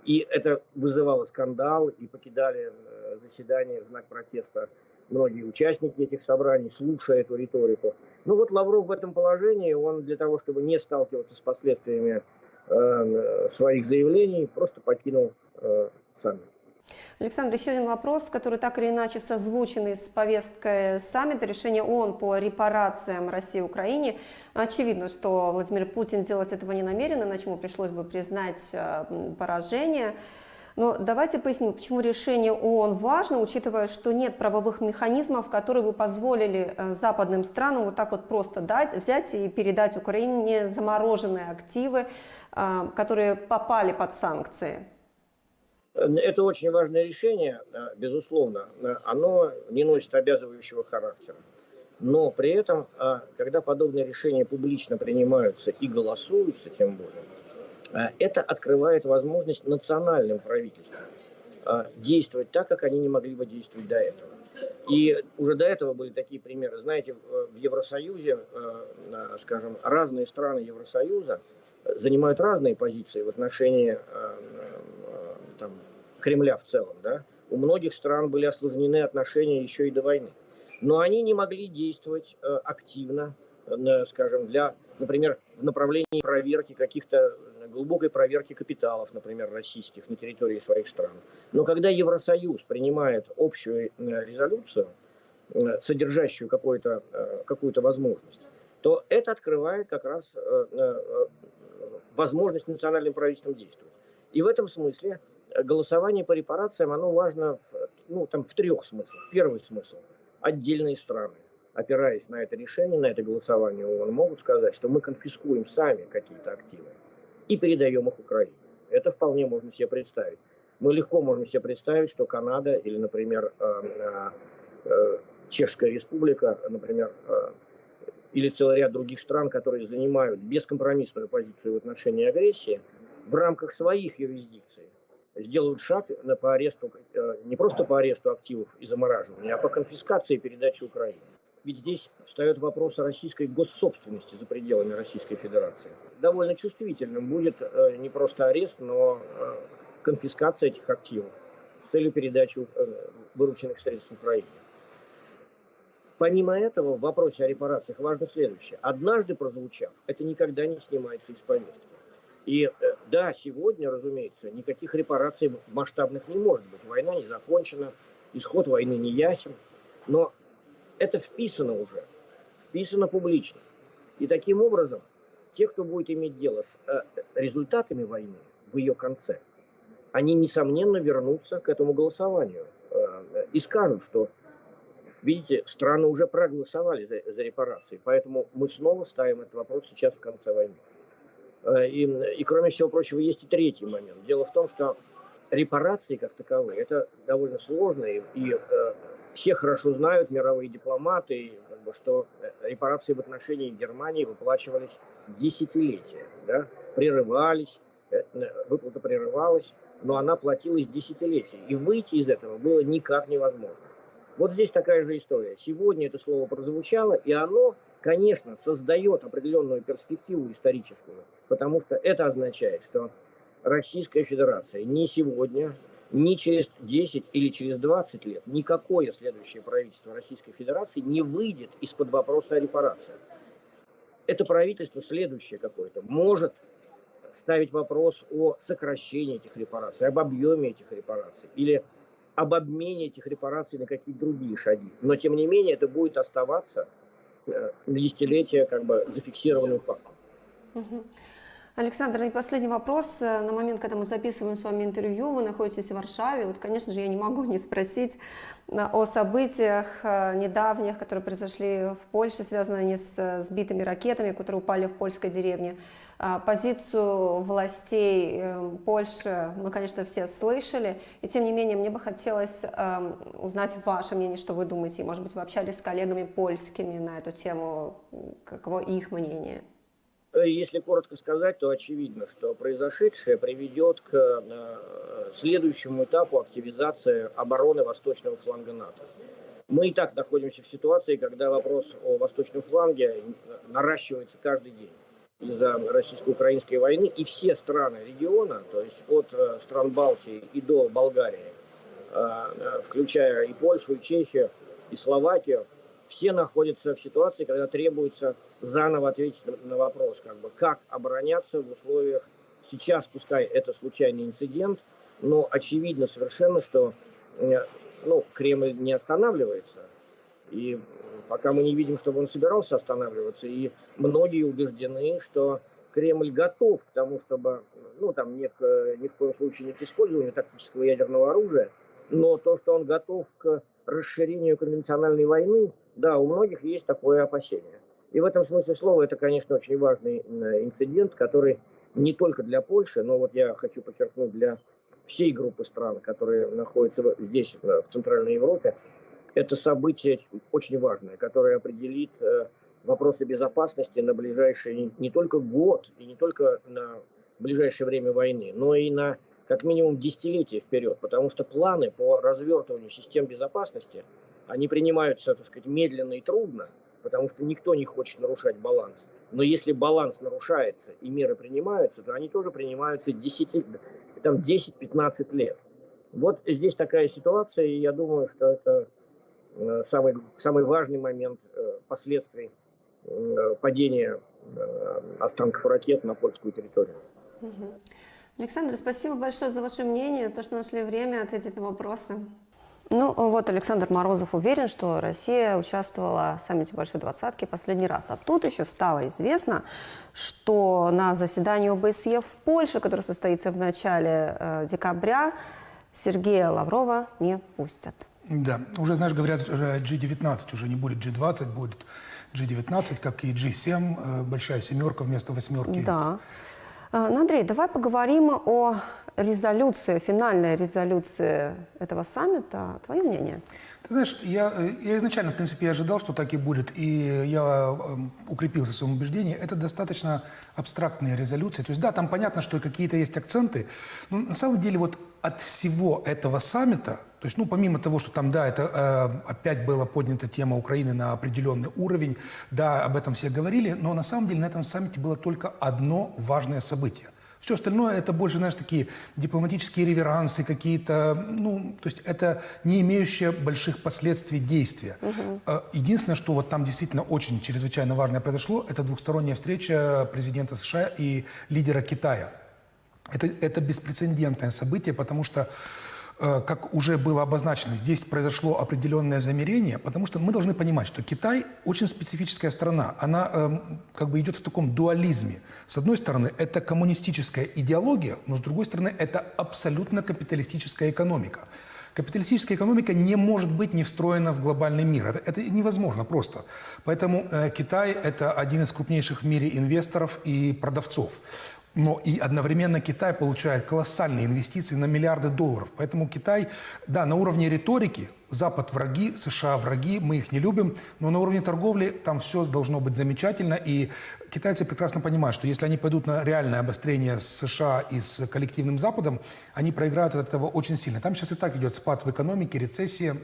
[SPEAKER 8] И это вызывало скандал, и покидали заседания в знак протеста многие участники этих собраний, слушая эту риторику. Ну вот Лавров в этом положении, он для того, чтобы не сталкиваться с последствиями своих заявлений, просто покинул саммит.
[SPEAKER 2] Александр, еще один вопрос, который так или иначе созвучен с повесткой саммита, решение ООН по репарациям России и Украине. Очевидно, что Владимир Путин делать этого не намерен, иначе ему пришлось бы признать поражение. Но давайте поясним, почему решение ООН важно, учитывая, что нет правовых механизмов, которые бы позволили западным странам вот так вот просто взять и передать Украине замороженные активы, которые попали под санкции.
[SPEAKER 8] Это очень важное решение, безусловно. Оно не носит обязывающего характера. Но при этом, когда подобные решения публично принимаются и голосуются, тем более, это открывает возможность национальным правительствам действовать так, как они не могли бы действовать до этого. И уже до этого были такие примеры. Знаете, в Евросоюзе, скажем, разные страны Евросоюза занимают разные позиции в отношении там, Кремля в целом. Да? У многих стран были осложнены отношения еще и до войны. Но они не могли действовать активно, скажем, например, в направлении проверки каких-то, глубокой проверки капиталов, например, российских на территории своих стран. Но когда Евросоюз принимает общую резолюцию, содержащую какую-то возможность, то это открывает как раз возможность национальным правительствам действовать. И в этом смысле голосование по репарациям, оно важно в трех смыслах. Первый смысл – отдельные страны, опираясь на это решение, на это голосование ООН, могут сказать, что мы конфискуем сами какие-то активы и передаем их Украине. Это вполне можно себе представить. Мы легко можем себе представить, что Канада или, например, Чешская Республика, например, или целый ряд других стран, которые занимают бескомпромиссную позицию в отношении агрессии, в рамках своих юрисдикций сделают шаг по аресту, не просто по аресту активов и замораживанию, а по конфискации и передаче Украине. Ведь здесь встает вопрос о российской госсобственности за пределами Российской Федерации. Довольно чувствительным будет не просто арест, но конфискация этих активов с целью передачи вырученных средств Украине. Помимо этого, в вопросе о репарациях важно следующее. Однажды прозвучав, это никогда не снимается из повестки. И да, сегодня, разумеется, никаких репараций масштабных не может быть. Война не закончена, исход войны не ясен. Но это вписано публично. И таким образом, те, кто будет иметь дело с результатами войны в ее конце, они, несомненно, вернутся к этому голосованию и скажут, что, видите, страны уже проголосовали за репарации, поэтому мы снова ставим этот вопрос сейчас в конце войны. И кроме всего прочего, есть и третий момент. Дело в том, что репарации как таковые, это довольно сложно, и все хорошо знают, мировые дипломаты, что репарации в отношении Германии выплачивались десятилетия. Да? Прерывались, выплата прерывалась, но она платилась десятилетия. И выйти из этого было никак невозможно. Вот здесь такая же история. Сегодня это слово прозвучало, и оно, конечно, создает определенную перспективу историческую, потому что это означает, что Российская Федерация ни сегодня, ни через 10 или через 20 лет, никакое следующее правительство Российской Федерации не выйдет из-под вопроса о репарациях. Это правительство следующее какое-то может ставить вопрос о сокращении этих репараций, об объеме этих репараций или об обмене этих репараций на какие-то другие шаги. Но, тем не менее, это будет оставаться на десятилетия зафиксированным фактом.
[SPEAKER 2] Александр, и последний вопрос. На момент, когда мы записываем с вами интервью, вы находитесь в Варшаве. Вот, конечно же, я не могу не спросить о событиях недавних, которые произошли в Польше, связанные с сбитыми ракетами, которые упали в польской деревне. Позицию властей Польши мы, конечно, все слышали. И, тем не менее, мне бы хотелось узнать ваше мнение, что вы думаете. Может быть, вы общались с коллегами польскими на эту тему. Каково их мнение?
[SPEAKER 8] Если коротко сказать, то очевидно, что произошедшее приведет к следующему этапу активизации обороны восточного фланга НАТО. Мы и так находимся в ситуации, когда вопрос о восточном фланге наращивается каждый день из-за российско-украинской войны, и все страны региона, то есть от стран Балтии и до Болгарии, включая и Польшу, и Чехию, и Словакию, все находятся в ситуации, когда требуется заново ответить на вопрос, как обороняться в условиях, сейчас пускай это случайный инцидент, но очевидно совершенно, что Кремль не останавливается. И пока мы не видим, чтобы он собирался останавливаться, и многие убеждены, что Кремль готов к тому, чтобы, ни в коем случае не к использованию тактического ядерного оружия, но то, что он готов к расширению конвенциональной войны, да, у многих есть такое опасение. И в этом смысле слова это, конечно, очень важный инцидент, который не только для Польши, но вот я хочу подчеркнуть, для всей группы стран, которые находятся здесь, в Центральной Европе, это событие очень важное, которое определит вопросы безопасности на ближайший не только год и не только на ближайшее время войны, но и на как минимум десятилетия вперед, потому что планы по развертыванию систем безопасности, они принимаются, так сказать, медленно и трудно, потому что никто не хочет нарушать баланс. Но если баланс нарушается и меры принимаются, то они тоже принимаются 10-15 лет. Вот здесь такая ситуация, и я думаю, что это самый важный момент последствий падения останков ракет на польскую территорию.
[SPEAKER 2] Александр, спасибо большое за ваше мнение, за то, что нашли время ответить на вопросы. Вот Александр Морозов уверен, что Россия участвовала в саммите Большой Двадцатки последний раз. А тут еще стало известно, что на заседании ОБСЕ в Польше, которое состоится в начале декабря, Сергея Лаврова не пустят.
[SPEAKER 3] Да, уже, знаешь, говорят, G19 уже не будет G20, будет G19, как и G7, большая семерка вместо восьмерки.
[SPEAKER 2] Да. Андрей, давай поговорим о резолюции, финальной резолюции этого саммита. Твое мнение?
[SPEAKER 3] Ты знаешь, я изначально, в принципе, ожидал, что так и будет, и я укрепился в своем убеждении. Это достаточно абстрактные резолюции. То есть, да, там понятно, что какие-то есть акценты, но на самом деле вот от всего этого саммита, то есть, помимо того, что там, да, это опять была поднята тема Украины на определенный уровень, да, об этом все говорили, но на самом деле на этом саммите было только одно важное событие. Все остальное это больше, знаешь, такие дипломатические реверансы какие-то, то есть это не имеющее больших последствий действия. Единственное, что вот там действительно очень чрезвычайно важное произошло, это двухсторонняя встреча президента США и лидера Китая. Это беспрецедентное событие, потому что, как уже было обозначено, здесь произошло определенное замерение, потому что мы должны понимать, что Китай очень специфическая страна. Она идет в таком дуализме. С одной стороны, это коммунистическая идеология, но с другой стороны, это абсолютно капиталистическая экономика. Капиталистическая экономика не может быть не встроена в глобальный мир. Это невозможно просто. Поэтому Китай – это один из крупнейших в мире инвесторов и продавцов. Но и одновременно Китай получает колоссальные инвестиции на миллиарды долларов. Поэтому Китай, да, на уровне риторики, Запад враги, США враги, мы их не любим, но на уровне торговли там все должно быть замечательно. И китайцы прекрасно понимают, что если они пойдут на реальное обострение с США и с коллективным Западом, они проиграют от этого очень сильно. Там сейчас и так идет спад в экономике, рецессия.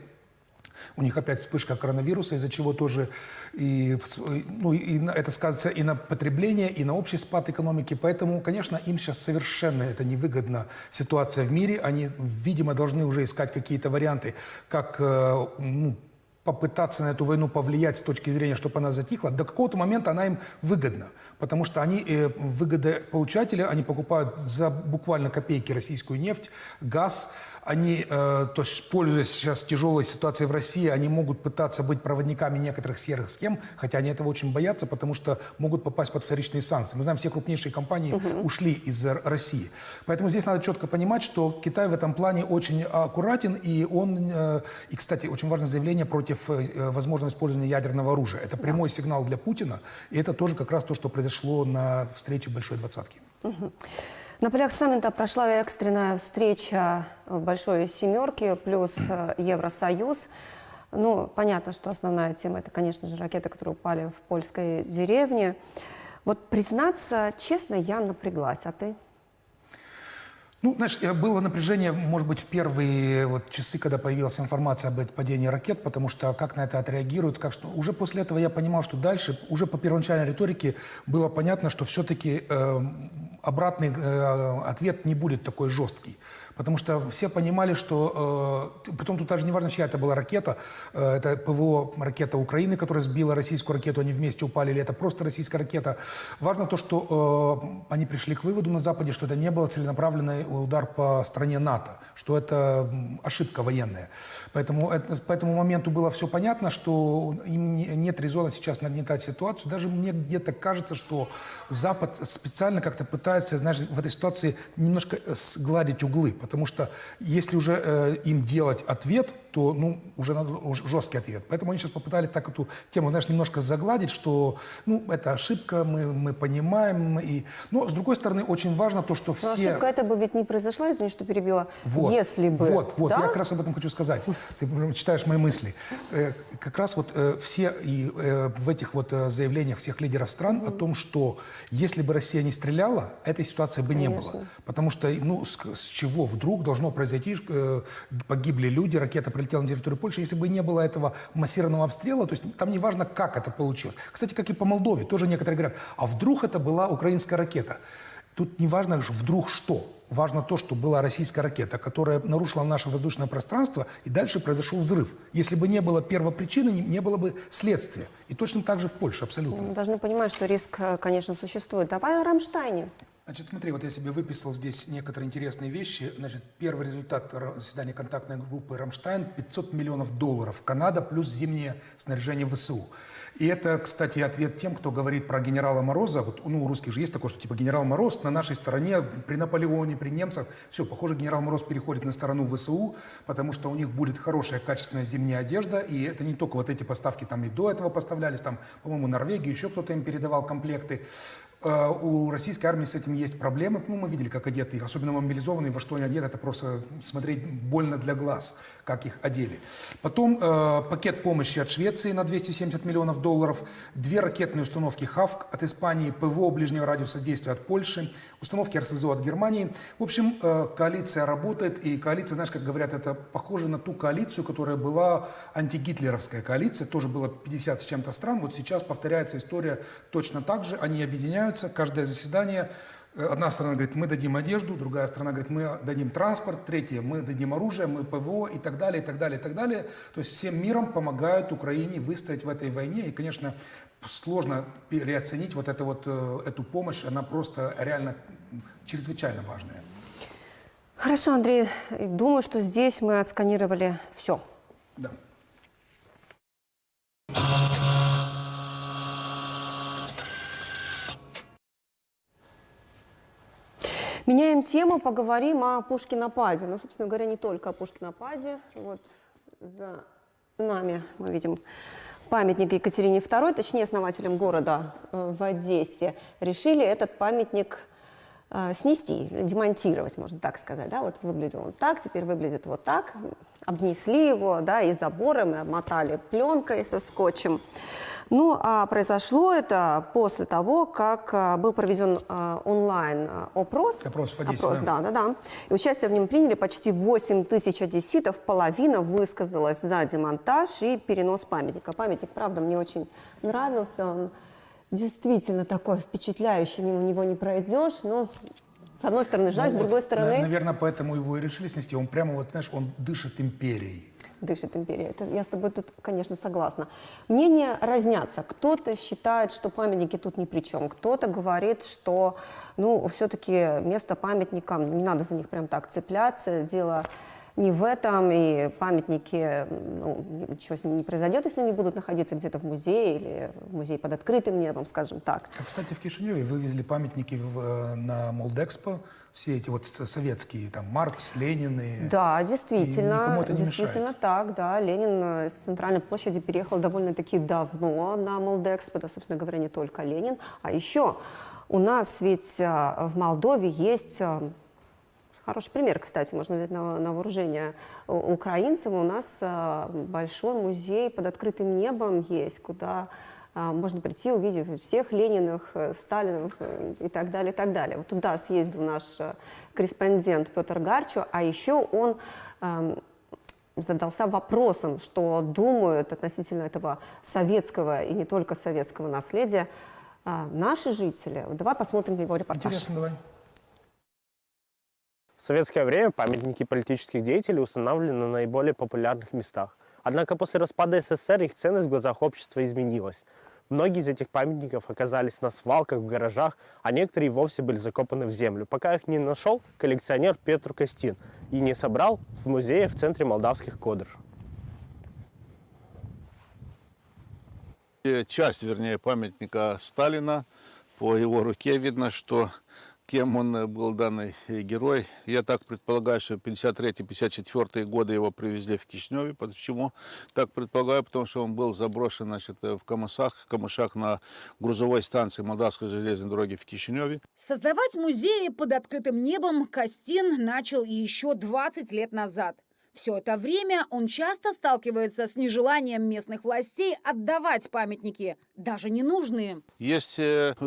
[SPEAKER 3] У них опять вспышка коронавируса, из-за чего тоже это сказывается и на потреблении, и на общий спад экономики. Поэтому, конечно, им сейчас совершенно это невыгодна ситуация в мире. Они, видимо, должны уже искать какие-то варианты, как попытаться на эту войну повлиять с точки зрения, чтобы она затихла. До какого-то момента она им выгодна, потому что они выгодополучатели, они покупают за буквально копейки российскую нефть, газ. Они, то есть, пользуясь сейчас тяжелой ситуацией в России, они могут пытаться быть проводниками некоторых серых схем, хотя они этого очень боятся, потому что могут попасть под вторичные санкции. Мы знаем, все крупнейшие компании ушли из России. Поэтому здесь надо четко понимать, что Китай в этом плане очень аккуратен, и кстати, очень важное заявление против возможного использования ядерного оружия. Это прямой сигнал для Путина, и это тоже как раз то, что произошло на встрече Большой Двадцатки.
[SPEAKER 2] На полях саммита прошла экстренная встреча Большой Семерки плюс Евросоюз. Понятно, что основная тема – это, конечно же, ракеты, которые упали в польской деревне. Вот, признаться честно, я напряглась. А ты?
[SPEAKER 3] Знаешь, было напряжение, может быть, в первые часы, когда появилась информация об падении ракет, потому что как на это отреагируют, уже после этого я понимал, что дальше, уже по первоначальной риторике было понятно, что все-таки обратный ответ не будет такой жесткий. Потому что все понимали, что... притом тут даже не важно, чья это была ракета. Это ПВО ракета Украины, которая сбила российскую ракету, они вместе упали, или это просто российская ракета. Важно то, что они пришли к выводу на Западе, что это не был целенаправленный удар по стране НАТО, что это ошибка военная. Поэтому по этому моменту было все понятно, что им нет резона сейчас нагнетать ситуацию. Даже мне где-то кажется, что Запад специально как-то пытается, знаешь, в этой ситуации немножко сгладить углы. Потому что если уже им делать ответ, то уже надо жесткий ответ. Поэтому они сейчас попытались так эту тему, знаешь, немножко загладить, что это ошибка, мы понимаем. Но, с другой стороны, очень важно то, что все...
[SPEAKER 2] Но ошибка эта бы ведь не произошла, извини, что перебила, если бы...
[SPEAKER 3] Вот,
[SPEAKER 2] да?
[SPEAKER 3] я как раз об этом хочу сказать. Ты читаешь мои мысли. Как раз вот все в этих вот заявлениях всех лидеров стран о том, что если бы Россия не стреляла, этой ситуации бы не было. Потому что, с чего вдруг должно произойти, погибли люди, ракета прилетела на территорию Польши, если бы не было этого массированного обстрела, то есть там не важно, как это получилось. Кстати, как и по Молдове, тоже некоторые говорят, а вдруг это была украинская ракета? Тут не важно вдруг что. Важно то, что была российская ракета, которая нарушила наше воздушное пространство, и дальше произошел взрыв. Если бы не было первопричины, не было бы следствия. И точно так же в Польше, абсолютно.
[SPEAKER 2] Мы должны понимать, что риск, конечно, существует. Давай о Рамштайне.
[SPEAKER 3] Значит, смотри, вот я себе выписал здесь некоторые интересные вещи. Значит, первый результат заседания контактной группы «Рамштайн» – $500 миллионов. Канада плюс зимнее снаряжение ВСУ. И это, кстати, ответ тем, кто говорит про генерала Мороза. Вот, у русских же есть такое, что типа генерал Мороз на нашей стороне, при Наполеоне, при немцах. Все, похоже, генерал Мороз переходит на сторону ВСУ, потому что у них будет хорошая, качественная зимняя одежда. И это не только вот эти поставки, там и до этого поставлялись, там, по-моему, Норвегию, еще кто-то им передавал комплекты. У российской армии с этим есть проблемы. Мы видели, как одеты, особенно мобилизованные, во что они одеты. Это просто смотреть больно для глаз, как их одели. Потом пакет помощи от Швеции на $270 миллионов. 2 ракетные установки «Хавк» от Испании, ПВО ближнего радиуса действия от Польши, установки РСЗО от Германии. В общем, коалиция работает. И коалиция, знаешь, как говорят, это похоже на ту коалицию, которая была антигитлеровская коалиция. Тоже было 50 с чем-то стран. Вот сейчас повторяется история точно так же. Они объединяются. Каждое заседание, одна страна говорит, мы дадим одежду, другая страна говорит, мы дадим транспорт, третья, мы дадим оружие, мы ПВО и так далее, и так далее, и так далее. То есть всем миром помогают Украине выстоять в этой войне. И, конечно, сложно переоценить эту помощь, она просто реально чрезвычайно важная.
[SPEAKER 2] Хорошо, Андрей, думаю, что здесь мы отсканировали все.
[SPEAKER 3] Да.
[SPEAKER 2] Меняем тему, поговорим о Пушкинопаде. Ну, собственно говоря, не только о Пушкинопаде. Вот за нами мы видим памятник Екатерине II, точнее, основателям города в Одессе. Решили этот памятник снести, демонтировать, можно так сказать. Да? Вот выглядел он так, теперь выглядит вот так. Обнесли его, да, и забором, и обмотали пленкой со скотчем. Ну, а произошло это после того, как был проведен онлайн-опрос.
[SPEAKER 3] Опрос в Одессе,
[SPEAKER 2] да. И участие в нем приняли почти 8 тысяч одесситов. Половина высказалась за демонтаж и перенос памятника. Памятник, правда, мне очень нравился. Он действительно такой впечатляющий, мимо него не пройдешь. Но, с одной стороны, жаль, с другой стороны...
[SPEAKER 3] Наверное, поэтому его и решили снести. Он прямо, вот, знаешь, он дышит империей.
[SPEAKER 2] Дышит империя. Я с тобой тут, конечно, согласна. Мнения разнятся. Кто-то считает, что памятники тут ни при чем. Кто-то говорит, что, все-таки место памятникам, не надо за них прям так цепляться. Дело не в этом, и памятники, ничего с ними не произойдет, если они будут находиться где-то в музее или в музее под открытым небом, скажем так.
[SPEAKER 3] Кстати, в Кишиневе вывезли памятники на Молдэкспо, все эти вот советские, там, Маркс, Ленин.
[SPEAKER 2] Да, действительно,
[SPEAKER 3] действительно
[SPEAKER 2] так, да. Ленин с центральной площади переехал довольно-таки давно на Молдэкспо, да, собственно говоря, не только Ленин. А еще у нас ведь в Молдове есть... Хороший пример, кстати, можно взять на вооружение украинцам. У нас большой музей под открытым небом есть, куда можно прийти, увидев всех Лениных, Сталиных и так далее, и так далее. Вот туда съездил наш корреспондент Петр Гарчо, а еще он задался вопросом, что думают относительно этого советского и не только советского наследия наши жители. Давай посмотрим его репортаж.
[SPEAKER 3] Интересно, давай.
[SPEAKER 9] В советское время памятники политических деятелей устанавливали на наиболее популярных местах. Однако после распада СССР их ценность в глазах общества изменилась. Многие из этих памятников оказались на свалках, в гаражах, а некоторые вовсе были закопаны в землю, пока их не нашел коллекционер Петр Костин и не собрал в музее в центре молдавских Кодр.
[SPEAKER 10] Часть, вернее, памятника Сталина, по его руке видно, что кем он был, данный герой. Я так предполагаю, что в 1953-1954 годы его привезли в Кишинев. Почему так предполагаю? Потому что он был заброшен, значит, в камышах на грузовой станции Молдавской железной дороги в Кишиневе.
[SPEAKER 11] Создавать музеи под открытым небом Костин начал еще 20 лет назад. Все это время он часто сталкивается с нежеланием местных властей отдавать памятники, даже ненужные.
[SPEAKER 10] Есть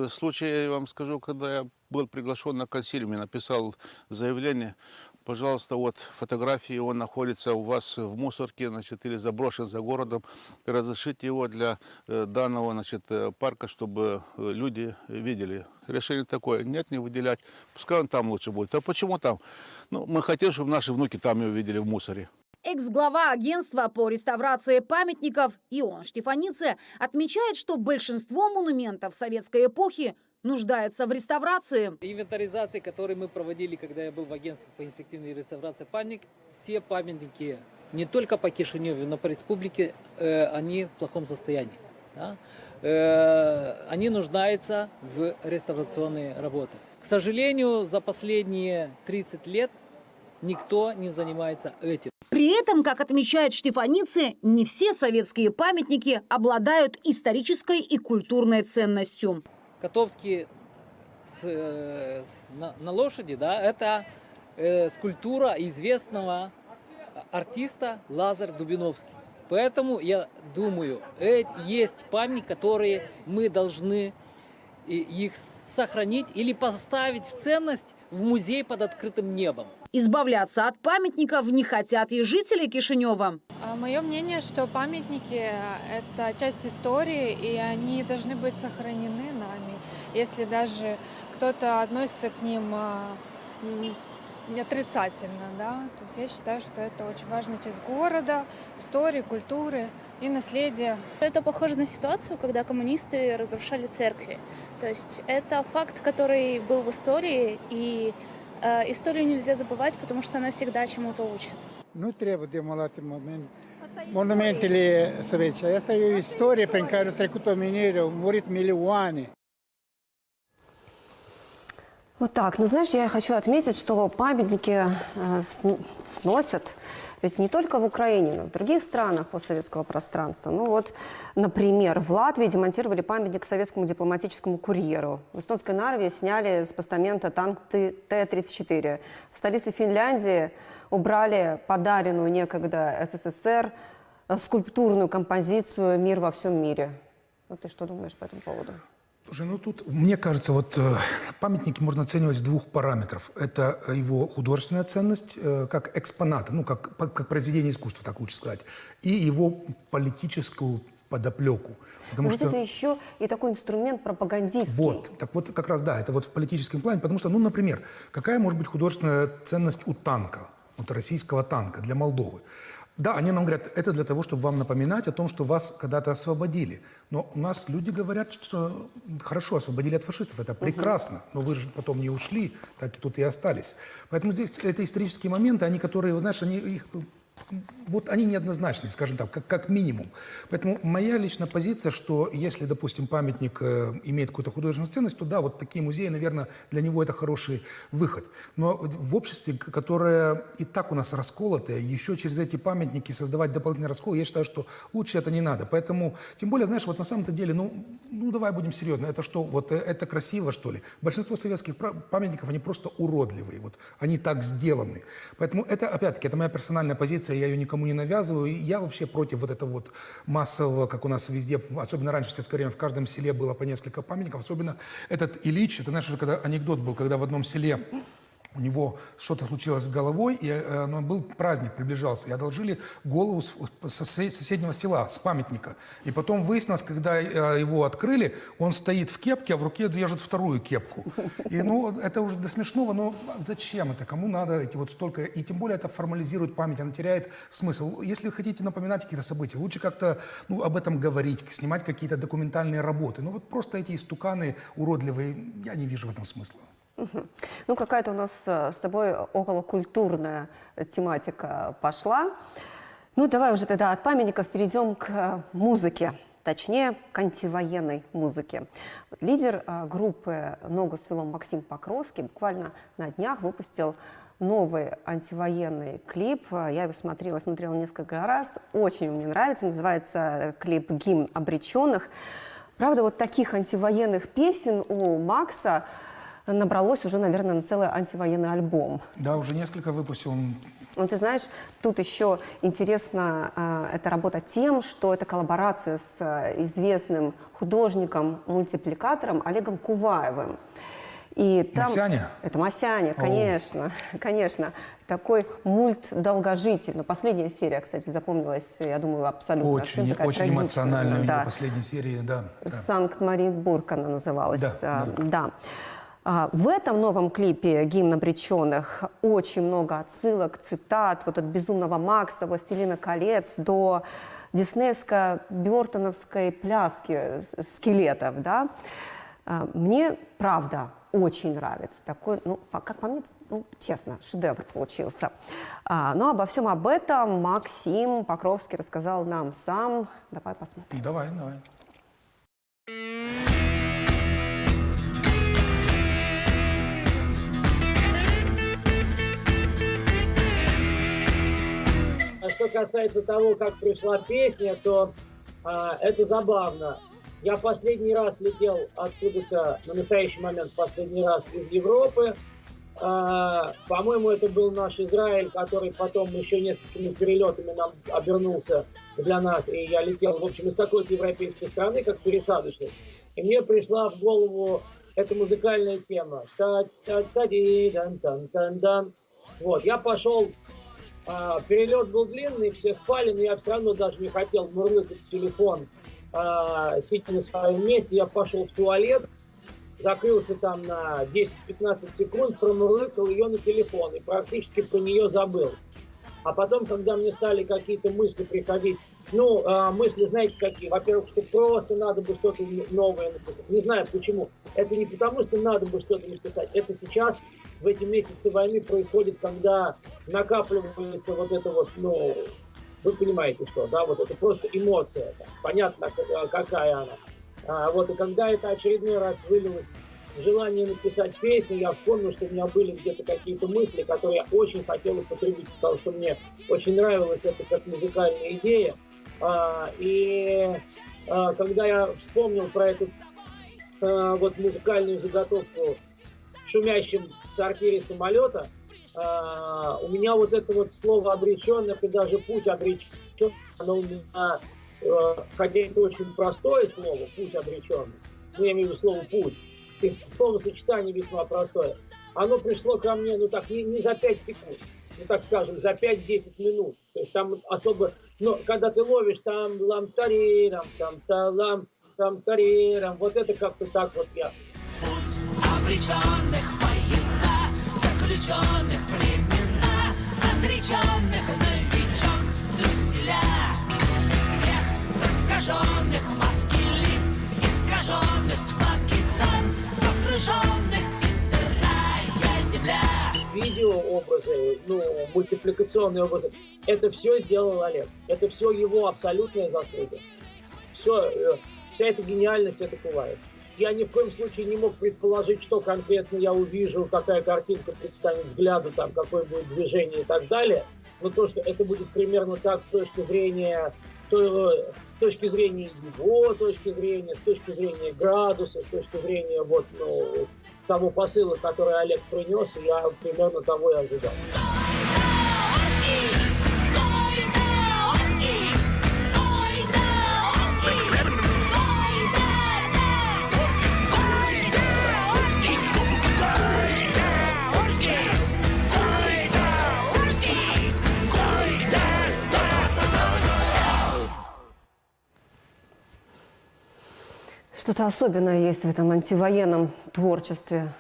[SPEAKER 10] случаи, я вам скажу, когда я был приглашен на консилиуме, написал заявление, пожалуйста, вот фотографии, он находится у вас в мусорке, значит, или заброшен за городом, разрешите его для данного, значит, парка, чтобы люди видели. Решение такое, нет, не выделять, пускай он там лучше будет. А почему там? Ну, мы хотим, чтобы наши внуки там его видели в мусоре.
[SPEAKER 11] Экс-глава агентства по реставрации памятников Ион Штефанице отмечает, что большинство монументов советской эпохи нуждается в реставрации.
[SPEAKER 12] Инвентаризации, которые мы проводили, когда я был в агентстве по инспективной реставрации памятников, все памятники не только по Кишиневу, но по республике, они в плохом состоянии. Да? Они нуждаются в реставрационные работы. К сожалению, за последние 30 лет никто не занимается этим.
[SPEAKER 11] При этом, как отмечает Штефанице, не все советские памятники обладают исторической и культурной ценностью.
[SPEAKER 12] Котовский на лошади, да, это скульптура известного артиста Лазарь Дубиновский. Поэтому я думаю, есть памятники, которые мы должны их сохранить или поставить в ценность в музей под открытым небом.
[SPEAKER 11] Избавляться от памятников не хотят и жители Кишинева.
[SPEAKER 13] Мое мнение, что памятники – это часть истории, и они должны быть сохранены нами. Если даже кто-то относится к ним отрицательно, да, то есть я считаю, что это очень важная часть города, истории, культуры и наследия.
[SPEAKER 14] Это похоже на ситуацию, когда коммунисты разрушали церкви. То есть это факт, который был в истории, и историю нельзя забывать, потому что она всегда чему-то учит.
[SPEAKER 15] Nu trebuie demolate monumentele sovietice. Asta e o istorie prin care au trecut omenirea, au murit milioane.
[SPEAKER 2] Вот так. Ну, знаешь, я хочу отметить, что памятники сносят ведь не только в Украине, но и в других странах постсоветского пространства. Ну вот, например, в Латвии демонтировали памятник советскому дипломатическому курьеру. В эстонской Нарве сняли с постамента танк Т-34. В столице Финляндии убрали подаренную некогда СССР скульптурную композицию «Мир во всем мире». Вот ты что думаешь по этому поводу?
[SPEAKER 3] Слушай, ну тут, мне кажется, вот памятники можно оценивать с двух параметров. Это его художественная ценность, как экспоната, ну, как произведение искусства, так лучше сказать, и его политическую подоплеку.
[SPEAKER 2] Но ведь это еще и такой инструмент пропагандистский.
[SPEAKER 3] Вот, так вот как раз, да, это вот в политическом плане, потому что, ну, например, какая может быть художественная ценность у танка, вот российского танка для Молдовы? Да, они нам говорят, это для того, чтобы вам напоминать о том, что вас когда-то освободили. Но у нас люди говорят, что хорошо, освободили от фашистов, это прекрасно, но вы же потом не ушли, так и тут и остались. Поэтому здесь это исторические моменты, они, которые, знаешь, вот они неоднозначные, скажем так, как минимум. Поэтому моя личная позиция, что если, допустим, памятник имеет какую-то художественную ценность, то да, вот такие музеи, наверное, для него это хороший выход. Но в обществе, которое и так у нас расколотое, еще через эти памятники создавать дополнительный раскол, я считаю, что лучше это не надо. Поэтому, тем более, знаешь, вот на самом-то деле, ну давай будем серьезны, это что, вот это красиво, что ли? Большинство советских памятников, они просто уродливые, вот они так сделаны. Поэтому это, опять-таки, это моя персональная позиция, я ее никому не навязываю. И я вообще против вот этого вот массового, как у нас везде, особенно раньше в советское время, в каждом селе было по несколько памятников. Особенно этот Ильич, это, знаешь, когда анекдот был, когда в одном селе У него что-то случилось с головой, и был праздник, приближался. И одолжили голову с соседнего стола, с памятника. И потом выяснилось, когда его открыли, он стоит в кепке, а в руке держит вторую кепку. И, это уже до смешного, но зачем это? Кому надо эти вот столько? И тем более это формализирует память, она теряет смысл. Если вы хотите напоминать какие-то события, лучше как-то об этом говорить, снимать какие-то документальные работы. Но вот просто эти истуканы уродливые, я не вижу в этом смысла.
[SPEAKER 2] Какая-то у нас с тобой околокультурная тематика пошла. Давай уже тогда от памятников перейдем к музыке, точнее, к антивоенной музыке. Лидер группы «Ногу свело» Максим Покровский буквально на днях выпустил новый антивоенный клип. Я его смотрела несколько раз. Очень мне нравится. Называется клип «Гимн обреченных». Правда, вот таких антивоенных песен у Макса набралось уже, наверное, на целый антивоенный альбом.
[SPEAKER 3] Да, уже несколько выпустил.
[SPEAKER 2] Ты знаешь, тут еще интересна эта работа тем, что это коллаборация с известным художником-мультипликатором Олегом Куваевым. И там...
[SPEAKER 3] Масяня?
[SPEAKER 2] Это Масяня, конечно, конечно. Такой мульт-долгожитель. Но последняя серия, кстати, запомнилась, я думаю, абсолютно.
[SPEAKER 3] Очень эмоциональная у нее последняя серия, да.
[SPEAKER 2] Санкт-Маринбург она называлась. Да. В этом новом клипе «Гимн обреченных» очень много отсылок, цитат, вот от «Безумного Макса», «Властелина колец» до диснеевско-бёртоновской пляски скелетов. Да? Мне, правда, очень нравится. Такой, как по мне, честно, шедевр получился. Но обо всем об этом Максим Покровский рассказал нам сам. Давай посмотрим.
[SPEAKER 3] Давай.
[SPEAKER 16] Что касается того, как пришла песня, то это забавно. Я последний раз летел откуда-то, на настоящий момент последний раз из Европы. По-моему, это был наш Израиль, который потом еще несколькими перелетами нам обернулся для нас. И я летел, в общем, из какой-то европейской страны, как пересадочный. И мне пришла в голову эта музыкальная тема. Вот, я пошел. Перелет был длинный, все спали, но я все равно даже не хотел мурлыкать в телефон, сидя на своем месте. Я пошел в туалет, закрылся там на 10-15 секунд, промурлыкал ее на телефон и практически про нее забыл. А потом, когда мне стали какие-то мысли приходить, мысли, знаете, какие? Во-первых, что просто надо бы что-то новое написать. Не знаю почему. Это не потому, что надо бы что-то написать. Это сейчас, в эти месяцы войны, происходит, когда накапливается вот это вот, вы понимаете, что, да, вот это просто эмоция. Понятно, какая она. И когда это очередной раз вылилось в желание написать песню, я вспомнил, что у меня были где-то какие-то мысли, которые я очень хотел употребить, потому что мне очень нравилась эта как музыкальная идея. И когда я вспомнил про эту музыкальную заготовку в шумящем сортире самолета, у меня вот это вот слово «обреченных» и даже «путь обреченных», оно у меня, хотя это очень простое слово, «путь обреченных», я имею в виду слово «путь», и словосочетание весьма простое, оно пришло ко мне, не за 5 секунд, так скажем, за 5-10 минут. То есть там особо, когда ты ловишь там лам-тарирам, там-тарирам, вот это как-то так вот я.
[SPEAKER 17] Путь обреченных, поезда, заключенных времена, отреченных новичок, труселя, смех прокаженных, маски лиц, искаженных в сладкий сон, окруженных и сырая земля.
[SPEAKER 16] Видеообразы, мультипликационные образы, это все сделал Олег. Это все его абсолютная заслуга. Вся эта гениальность, это Куваев. Я ни в коем случае не мог предположить, что конкретно я увижу, какая картинка предстанет взгляду, там, какое будет движение и так далее. Но то, что это будет примерно так с точки зрения его точки зрения, с точки зрения градуса, с точки зрения того посыла, который Олег принес, я примерно того и ожидал.
[SPEAKER 2] Что-то особенное есть в этом антивоенном творчестве.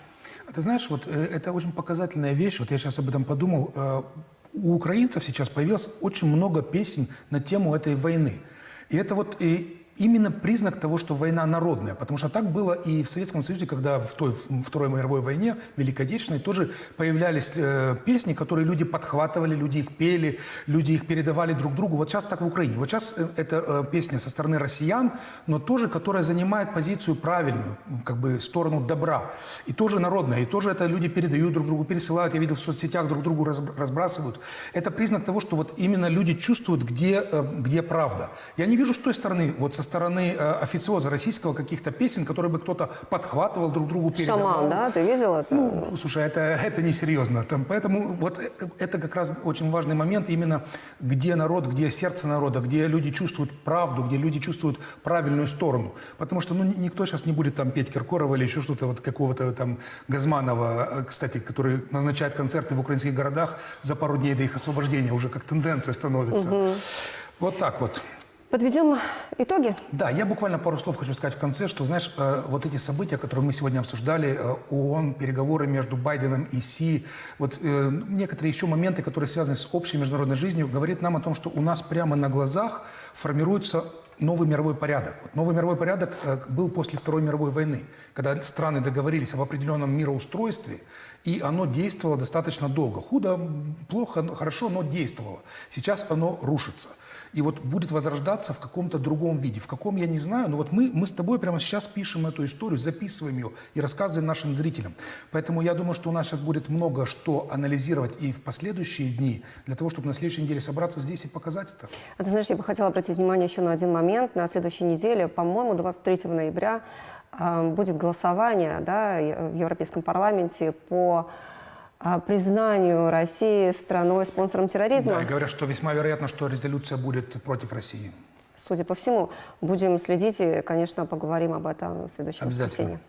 [SPEAKER 3] А ты знаешь, вот это очень показательная вещь. Вот я сейчас об этом подумал. У украинцев сейчас появилось очень много песен на тему этой войны. И это вот именно признак того, что война народная. Потому что так было и в Советском Союзе, когда в той Второй мировой войне, Великой Отечественной, тоже появлялись песни, которые люди подхватывали, люди их пели, люди их передавали друг другу. Вот сейчас так в Украине. Вот сейчас это песня со стороны россиян, но тоже, которая занимает позицию правильную, как бы сторону добра. И тоже народная. И тоже это люди передают друг другу, пересылают. Я видел в соцсетях, друг другу разбрасывают. Это признак того, что вот именно люди чувствуют, где правда. Я не вижу с той стороны, вот со стороны официоза российского каких-то песен, которые бы кто-то подхватывал, друг другу передавал.
[SPEAKER 2] Шаман, да? Ты видел это?
[SPEAKER 3] Ну, слушай, это несерьезно. Поэтому вот это как раз очень важный момент, именно где народ, где сердце народа, где люди чувствуют правду, где люди чувствуют правильную сторону. Потому что никто сейчас не будет там петь Киркорова или еще что-то, вот какого-то там Газманова, кстати, который назначает концерты в украинских городах за пару дней до их освобождения, уже как тенденция становится. Вот так вот.
[SPEAKER 2] Подведем итоги?
[SPEAKER 3] Да, я буквально пару слов хочу сказать в конце, что, знаешь, вот эти события, которые мы сегодня обсуждали, ООН, переговоры между Байденом и Си, вот некоторые еще моменты, которые связаны с общей международной жизнью, говорят нам о том, что у нас прямо на глазах формируется новый мировой порядок. Вот новый мировой порядок был после Второй мировой войны, когда страны договорились об определенном мироустройстве, и оно действовало достаточно долго. Худо, плохо, хорошо, но действовало. Сейчас оно рушится. И вот будет возрождаться в каком-то другом виде. В каком, я не знаю, но вот мы с тобой прямо сейчас пишем эту историю, записываем ее и рассказываем нашим зрителям. Поэтому я думаю, что у нас сейчас будет много что анализировать и в последующие дни, для того, чтобы на следующей неделе собраться здесь и показать это.
[SPEAKER 2] А ты знаешь, я бы хотела обратить внимание еще на один момент. На следующей неделе, по-моему, 23 ноября будет голосование, да, в Европейском парламенте по признанию России страной-спонсором терроризма.
[SPEAKER 3] Да, и говорят, что весьма вероятно, что резолюция будет против России.
[SPEAKER 2] Судя по всему, будем следить и, конечно, поговорим об этом в следующем воскресенье.